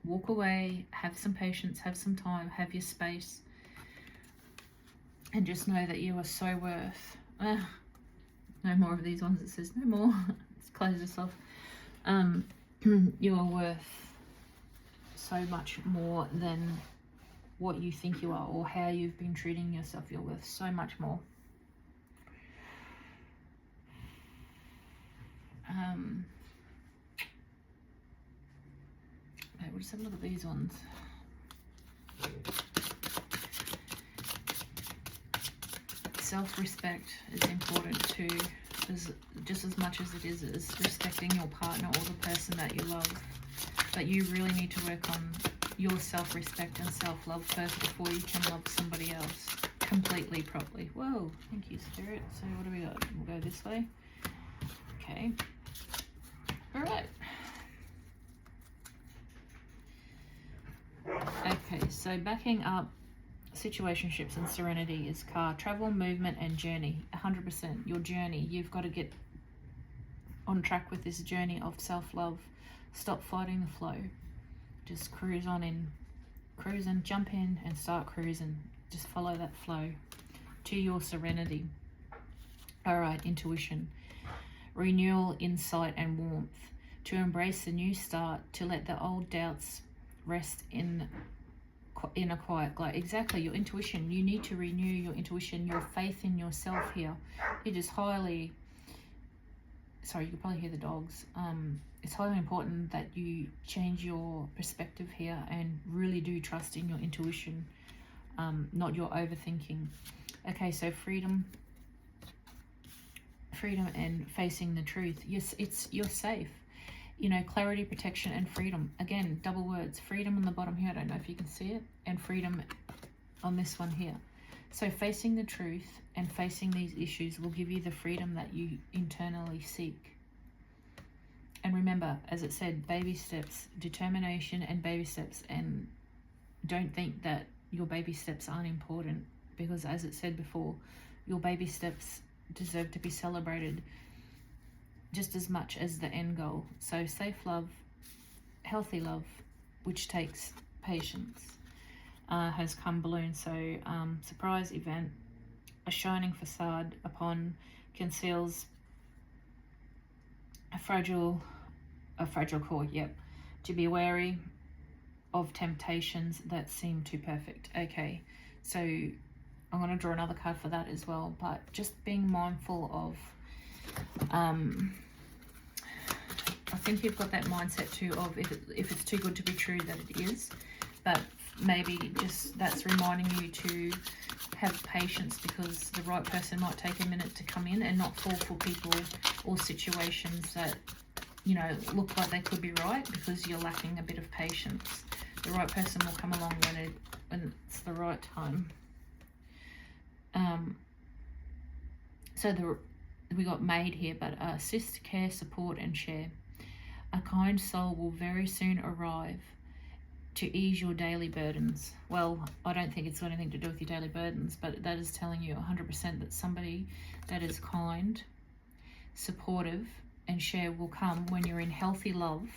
Walk away. Have some patience. Have some time. Have your space. And just know that you are so worth. No more of these ones. It says no more. Let's close this off. You are worth so much more than what you think you are or how you've been treating yourself. You're worth so much more. Okay, we'll just have a look at these ones. Self-respect is important too. just as much as it is respecting your partner or the person that you love. But you really need to work on your self-respect and self-love first before you can love somebody else completely, properly. Whoa, thank you, Spirit. So what do we got? We'll go this way. Okay. All right. Okay, so backing up situationships and serenity is car, travel, movement, and journey. 100%. Your journey. You've got to get on track with this journey of self-love. Stop fighting the flow. Just cruise on in. Cruise and jump in and start cruising. Just follow that flow to your serenity. All right, intuition. Renewal, insight, and warmth. To embrace the new start, to let the old doubts rest in a quiet glow. Exactly, your intuition. You need to renew your intuition, your faith in yourself here. It is highly, sorry, you can probably hear the dogs. It's highly important that you change your perspective here and really do trust in your intuition, not your overthinking. Okay, so freedom and facing the truth. Yes, you're safe. You know, clarity, protection, and freedom. Again, double words. Freedom on the bottom here, I don't know if you can see it, and freedom on this one here. So facing the truth and facing these issues will give you the freedom that you internally seek. And remember, as it said, baby steps, determination and baby steps. And don't think that your baby steps aren't important, because as it said before, your baby steps deserve to be celebrated just as much as the end goal. So safe love, healthy love, which takes patience, has come balloon. So surprise event, a shining facade upon conceals a fragile core. Yep. To be wary of temptations that seem too perfect. Okay, so I'm going to draw another card for that as well, but just being mindful of I think you've got that mindset too of if it's too good to be true, that it is, but maybe just that's reminding you to have patience, because the right person might take a minute to come in, and not fall for people or situations that, you know, look like they could be right because you're lacking a bit of patience. The right person will come along when it's the right time. So we got made here, but assist, care, support, and share. A kind soul will very soon arrive to ease your daily burdens. Well, I don't think it's got anything to do with your daily burdens, but that is telling you 100% that somebody that is kind, supportive, and share will come when you're in healthy love.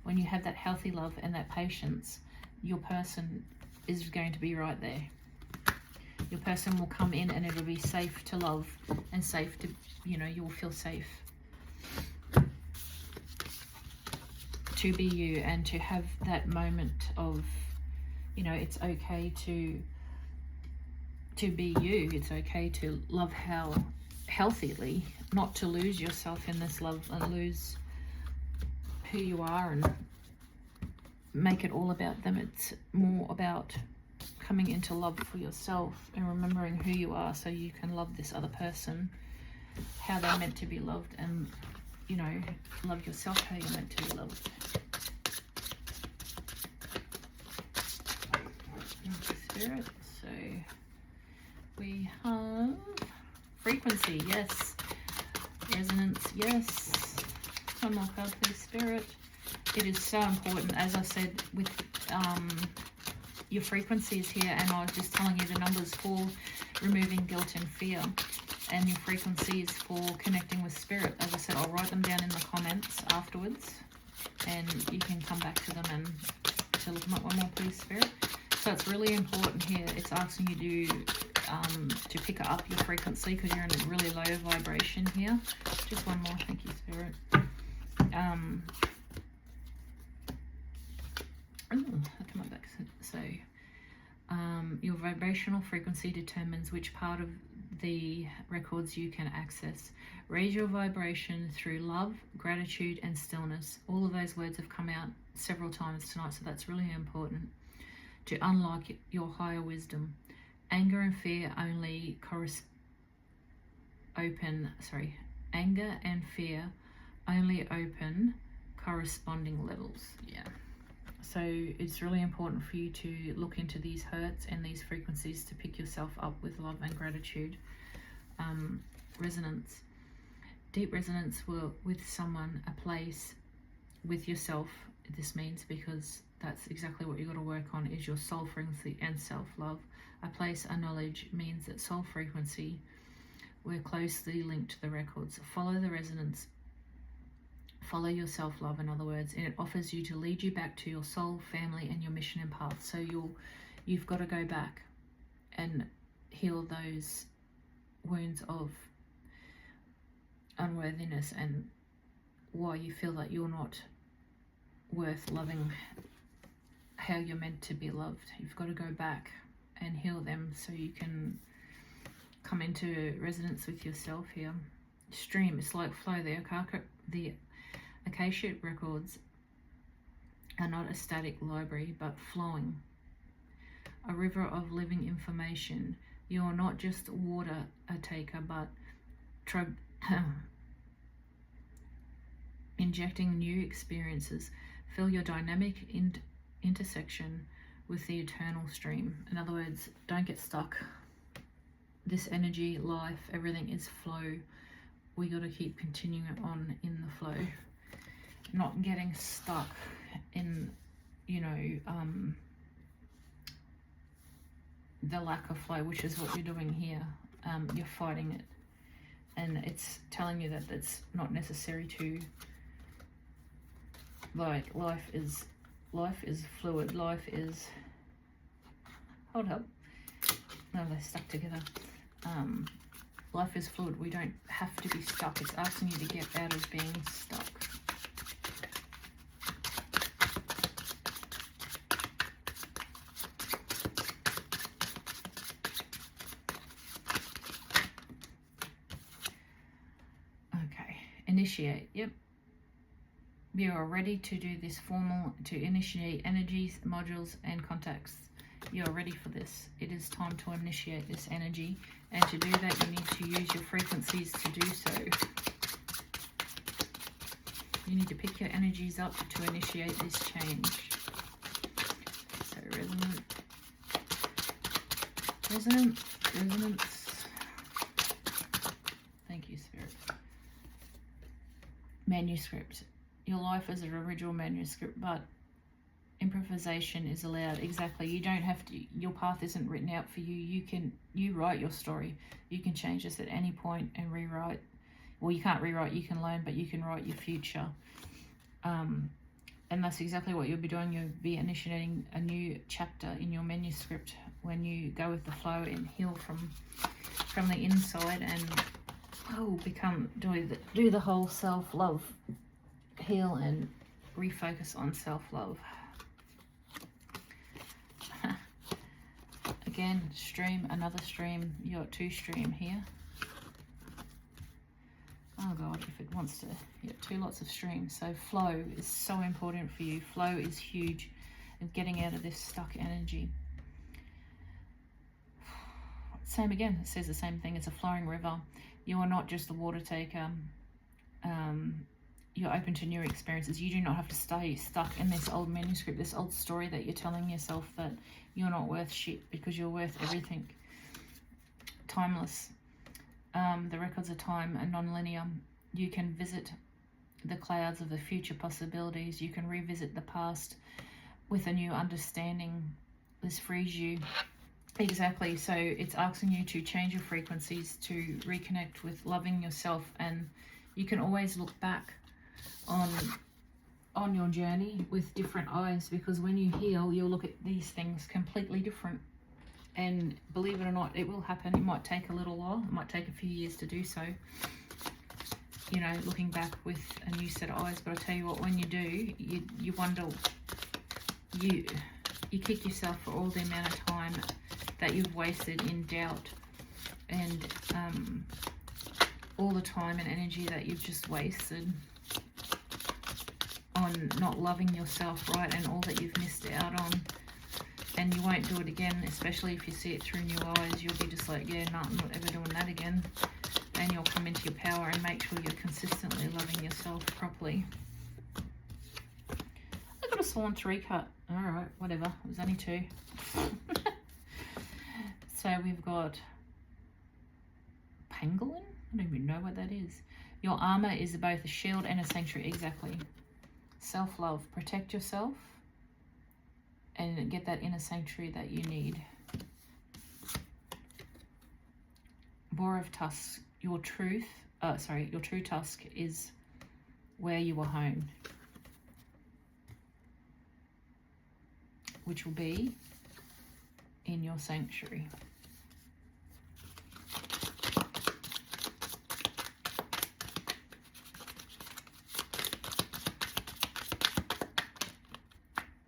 When you have that healthy love and that patience, your person is going to be right there. Your person will come in and it'll be safe to love and safe to, you know, you'll feel safe to be you, and to have that moment of, you know, it's okay to be you. It's okay to love how healthily, not to lose yourself in this love and lose who you are and make it all about them. It's more about coming into love for yourself and remembering who you are, so you can love this other person how they're meant to be loved, and, you know, love yourself how you're meant to be loved. Spirit. So we have frequency, yes. Resonance, yes. One more card, please, Spirit. It is so important, as I said, with your frequencies here, and I was just telling you the numbers for removing guilt and fear, and your frequencies for connecting with spirit. As I said, I'll write them down in the comments afterwards, and you can come back to them and to look them up. One more, please, Spirit. So it's really important here. It's asking you to pick up your frequency, because you're in a really low vibration here. Just one more, thank you, Spirit. I'll come back. So your vibrational frequency determines which part of the records you can access. Raise your vibration through love, gratitude, and stillness. All of those words have come out several times tonight, so that's really important. To unlock your higher wisdom. Anger and fear only Anger and fear only open corresponding levels. Yeah. So it's really important for you to look into these hurts and these frequencies to pick yourself up with love and gratitude. Resonance. Deep resonance with someone, a place, with yourself. This means, because that's exactly what you've got to work on, is your soul frequency and self-love. A place, a knowledge means that soul frequency, we're closely linked to the records. Follow the resonance. Follow your self-love, in other words, and it offers you to lead you back to your soul, family, and your mission and path. So you've got to go back and heal those wounds of unworthiness and why you feel that you're not worth loving how you're meant to be loved. You've got to go back and heal them so you can come into resonance with yourself here. Stream, it's like flow. The Akashic records are not a static library, but flowing. A river of living information. You are not just water a taker, but injecting new experiences. Fill your dynamic intersection with the eternal stream. In other words, don't get stuck. This energy, life, everything is flow. We got to keep continuing on in the flow, not getting stuck in, the lack of flow, which is what you're doing here. You're fighting it, and it's telling you that it's not necessary to. Like, life is fluid. Life is, hold up, no, they're stuck together. Life is fluid. We don't have to be stuck. It's asking you to get out of being stuck. Okay, initiate. Yep. You are ready to do this to initiate energies, modules, and contacts. You are ready for this. It is time to initiate this energy, and to do that you need to use your frequencies to do so. You need to pick your energies up to initiate this change. So resonance. Thank you, Spirit. Manuscript. Your life is an original manuscript, but improvisation is allowed. Exactly. You don't have to, your path isn't written out for you. You write your story. You can change this at any point and rewrite. Well, you can't rewrite, you can learn, but you can write your future. And that's exactly what you'll be doing. You'll be initiating a new chapter in your manuscript when you go with the flow and heal from the inside, and do the whole self-love. Heal and refocus on self-love. Again, stream, another stream. You got 2 stream here. Oh God, if it wants to, you got 2 lots of streams. So flow is so important for you. Flow is huge in getting out of this stuck energy. Same again, it says the same thing. It's a flowing river. You are not just a water taker. You're open to new experiences. You do not have to stay stuck in this old manuscript, this old story that you're telling yourself that you're not worth shit, because you're worth everything. Timeless. The records of time are non-linear. You can visit the clouds of the future possibilities. You can revisit the past with a new understanding. This frees you. Exactly. So it's asking you to change your frequencies, to reconnect with loving yourself, and you can always look back on your journey with different eyes, because when you heal, you'll look at these things completely different. And believe it or not, it will happen. It might take a little while. It might take a few years to do so. Looking back with a new set of eyes. But I tell you what, when you do, you wonder, you kick yourself for all the amount of time that you've wasted in doubt, and all the time and energy that you've just wasted on not loving yourself right, and all that you've missed out on. And you won't do it again, especially if you see it through new eyes. You'll be just like, yeah, no, I'm not ever doing that again. and you'll come into your power, and make sure you're consistently loving yourself properly. I got a Swan 3 cut. Alright, whatever. It was only 2. So we've got Pangolin? I don't even know what that is. Your armor is both a shield and a sanctuary. Exactly. Self-love. Protect yourself and get that inner sanctuary that you need. Boar of Tusk. Your true tusk is where you are home, which will be in your sanctuary.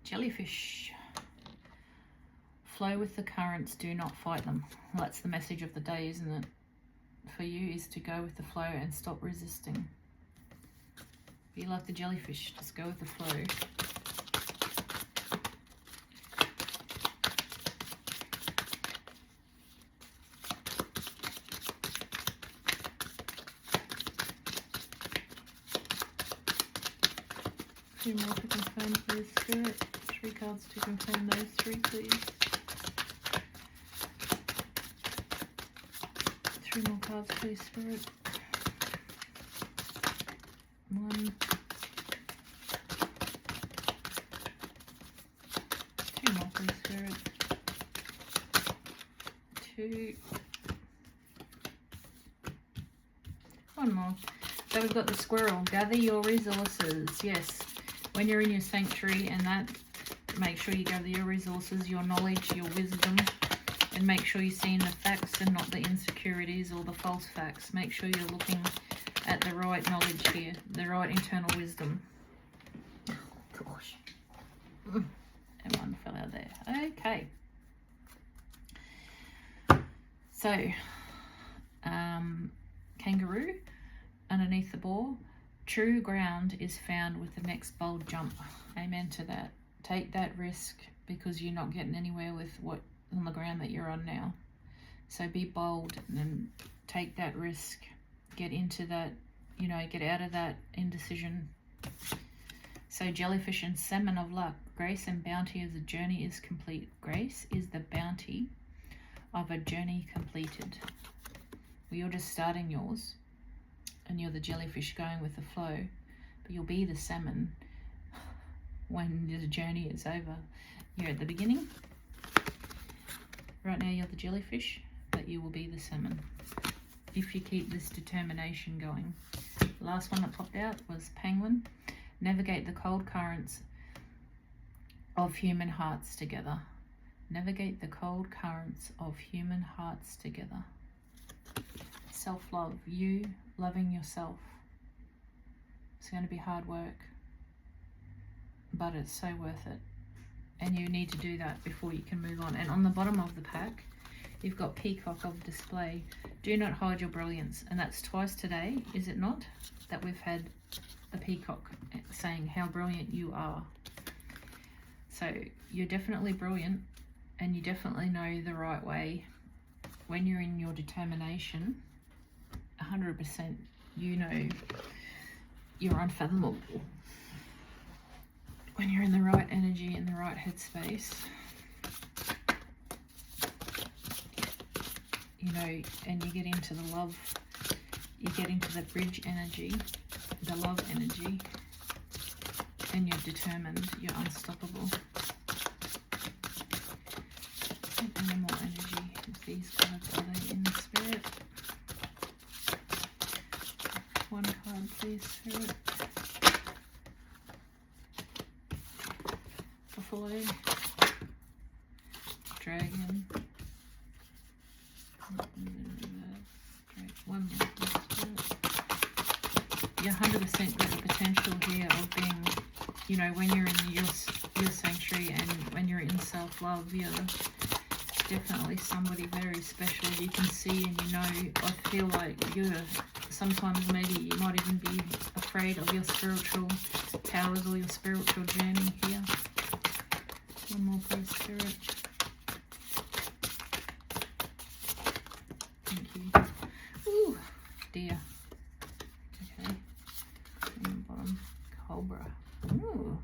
Jellyfish. Flow with the currents, do not fight them. Well, that's the message of the day, isn't it? For you is to go with the flow and stop resisting. Be like the jellyfish, just go with the flow. Two more to confirm, please, Spirit. 3 cards to confirm those 3, please. 3 more cards, please, Spirit. 1. 2 more, please, Spirit. 2. 1 more. So we've got the squirrel. Gather your resources. Yes. When you're in your sanctuary and that, make sure you gather your resources, your knowledge, your wisdom, and make sure you're seeing the facts and not the insecurities or the false facts. Make sure you're looking at the right knowledge here, the right internal wisdom. Oh, gosh. And 1 fell out there. Okay. So, kangaroo underneath the boar. True ground is found with the next bold jump. Amen to that. Take that risk because you're not getting anywhere with what on the ground that you're on now. So be bold and take that risk. Get into that, get out of that indecision. So jellyfish and salmon of luck. Grace and bounty as the journey is complete. Grace is the bounty of a journey completed. Well, you're just starting yours. And you're the jellyfish going with the flow, but you'll be the salmon when the journey is over. You're at the beginning. Right now you're the jellyfish, but you will be the salmon if you keep this determination going. The last one that popped out was penguin. Navigate the cold currents of human hearts together. Navigate the cold currents of human hearts together. Self-love, you loving yourself. It's going to be hard work, but it's so worth it. And you need to do that before you can move on. And on the bottom of the pack, you've got Peacock of Display. Do not hide your brilliance. And that's twice today, is it not? That we've had the peacock saying how brilliant you are. So you're definitely brilliant, and you definitely know the right way. When you're in your determination, 100%, you know you're unfathomable. When you're in the right energy, in the right headspace, and you get into the love, you get into the bridge energy, the love energy, and you're determined, you're unstoppable. And animal energy, if these cards, are they in the spirit? 1 card, please, Spirit. Buffalo. Dragon. Great. 1 more, please, Spirit. You 100% got the potential here of being, when you're in your sanctuary and when you're in self-love, you're definitely somebody very special. You can see and I feel like sometimes maybe you might even be afraid of your spiritual powers or your spiritual journey here. 1 more, please, Spirit. Thank you. Ooh, Ooh,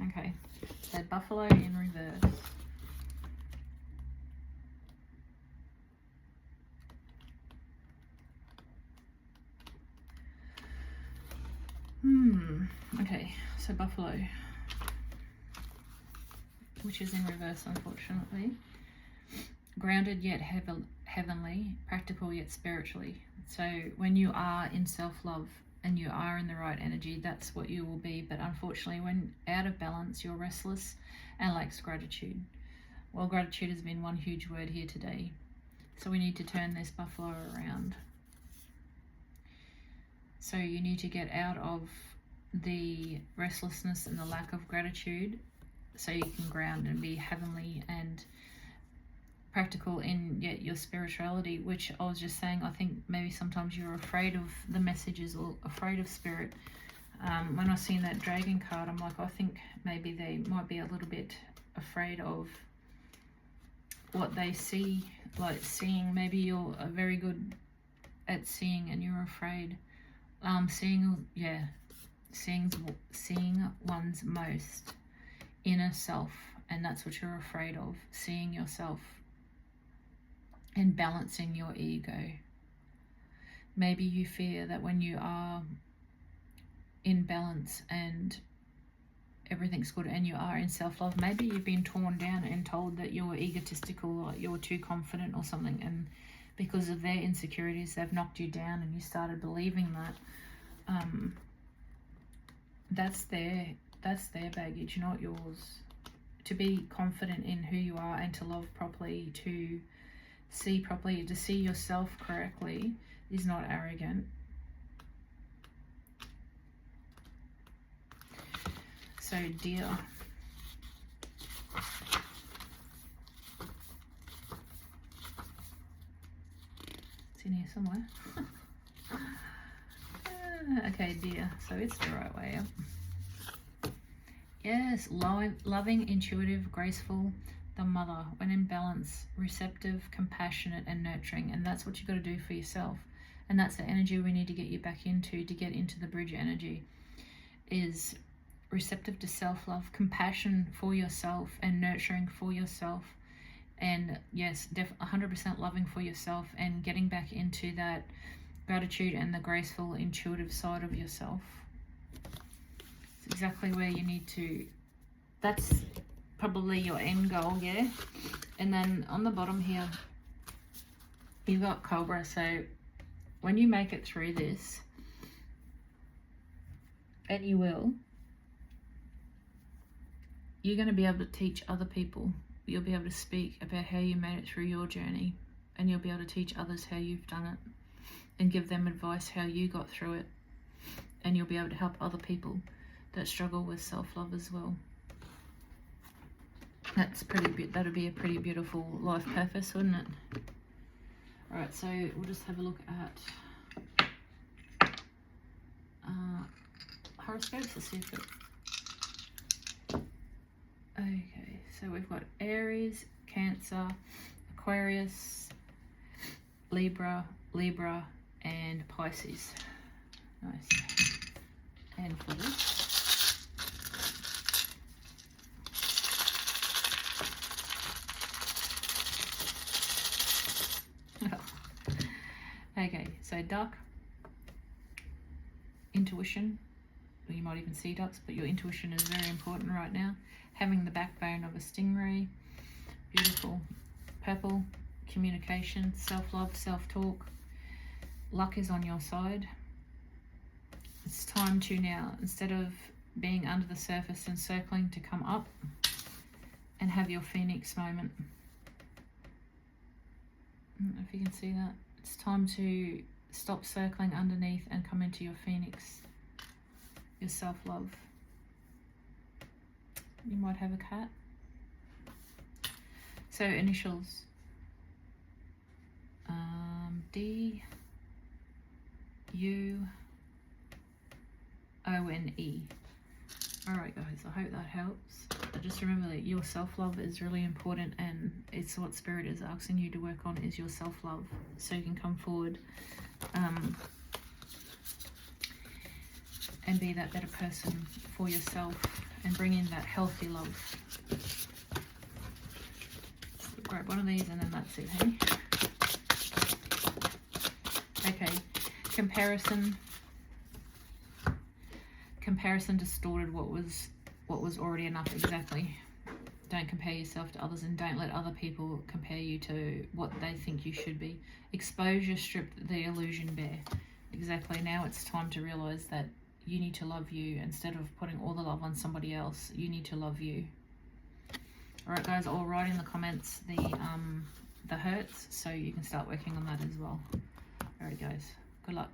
okay. So buffalo in reverse. Okay, so buffalo, which is in reverse, unfortunately. Grounded yet heavenly, practical yet spiritually. So when you are in self-love and you are in the right energy, that's what you will be. But unfortunately, when out of balance, you're restless and lacks gratitude. Well, gratitude has been one huge word here today. So we need to turn this buffalo around. So you need to get out of the restlessness and the lack of gratitude so you can ground and be heavenly and practical in yet your spirituality, which I was just saying, I think maybe sometimes you're afraid of the messages or afraid of spirit. When I seen that dragon card, I'm like, I think maybe they might be a little bit afraid of what they see, like seeing. Maybe you're very good at seeing and you're afraid. Seeing one's most inner self, and that's what you're afraid of, seeing yourself and balancing your ego. Maybe you fear that when you are in balance and everything's good and you are in self-love, maybe you've been torn down and told that you're egotistical or you're too confident or something, and because of their insecurities they've knocked you down and you started believing that. That's their baggage, not yours. To be confident in who you are and to love properly, to see properly, to see yourself correctly is not arrogant. So dear, it's in here somewhere. Okay, dear, so it's the right way up. Yes, loving, intuitive, graceful, the mother, when in balance, receptive, compassionate, and nurturing. And that's what you've got to do for yourself. And that's the energy we need to get you back into, to get into the bridge energy, is receptive to self-love, compassion for yourself, and nurturing for yourself. And yes, 100% loving for yourself and getting back into that gratitude and the graceful, intuitive side of yourself. It's exactly where you need to, that's probably your end goal, yeah? And then on the bottom here, you've got Cobra. So when you make it through this, and you will, you're going to be able to teach other people. You'll be able to speak about how you made it through your journey, and you'll be able to teach others how you've done it and give them advice how you got through it, and you'll be able to help other people that struggle with self-love as well. That'd be a pretty beautiful life purpose, wouldn't it? Alright, so we'll just have a look at horoscopes. Let's see if it... Okay, so we've got Aries, Cancer, Aquarius, Libra, and Pisces. Nice. And for this, okay, so duck, intuition. Well, you might even see ducks, but your intuition is very important right now. Having the backbone of a stingray. Beautiful. Purple, communication, self-love, self-talk. Luck is on your side. It's time to now, instead of being under the surface and circling, to come up and have your phoenix moment. I don't know if you can see that. It's time to stop circling underneath and come into your phoenix, your self-love. You might have a cat. So initials, D, U, O, N, E. Alright guys, I hope that helps. But just remember that your self-love is really important, and it's what Spirit is asking you to work on, is your self-love, so you can come forward and be that better person for yourself and bring in that healthy love. So grab one of these and then that's it, hey? Okay, comparison. Comparison distorted what was already enough. Exactly. Don't compare yourself to others, and don't let other people compare you to what they think you should be. Exposure stripped the illusion bare. Exactly. Now it's time to realize that you need to love you instead of putting all the love on somebody else. You need to love you. All right, guys. I'll write in the comments the hurts, so you can start working on that as well. All right, guys. Good luck.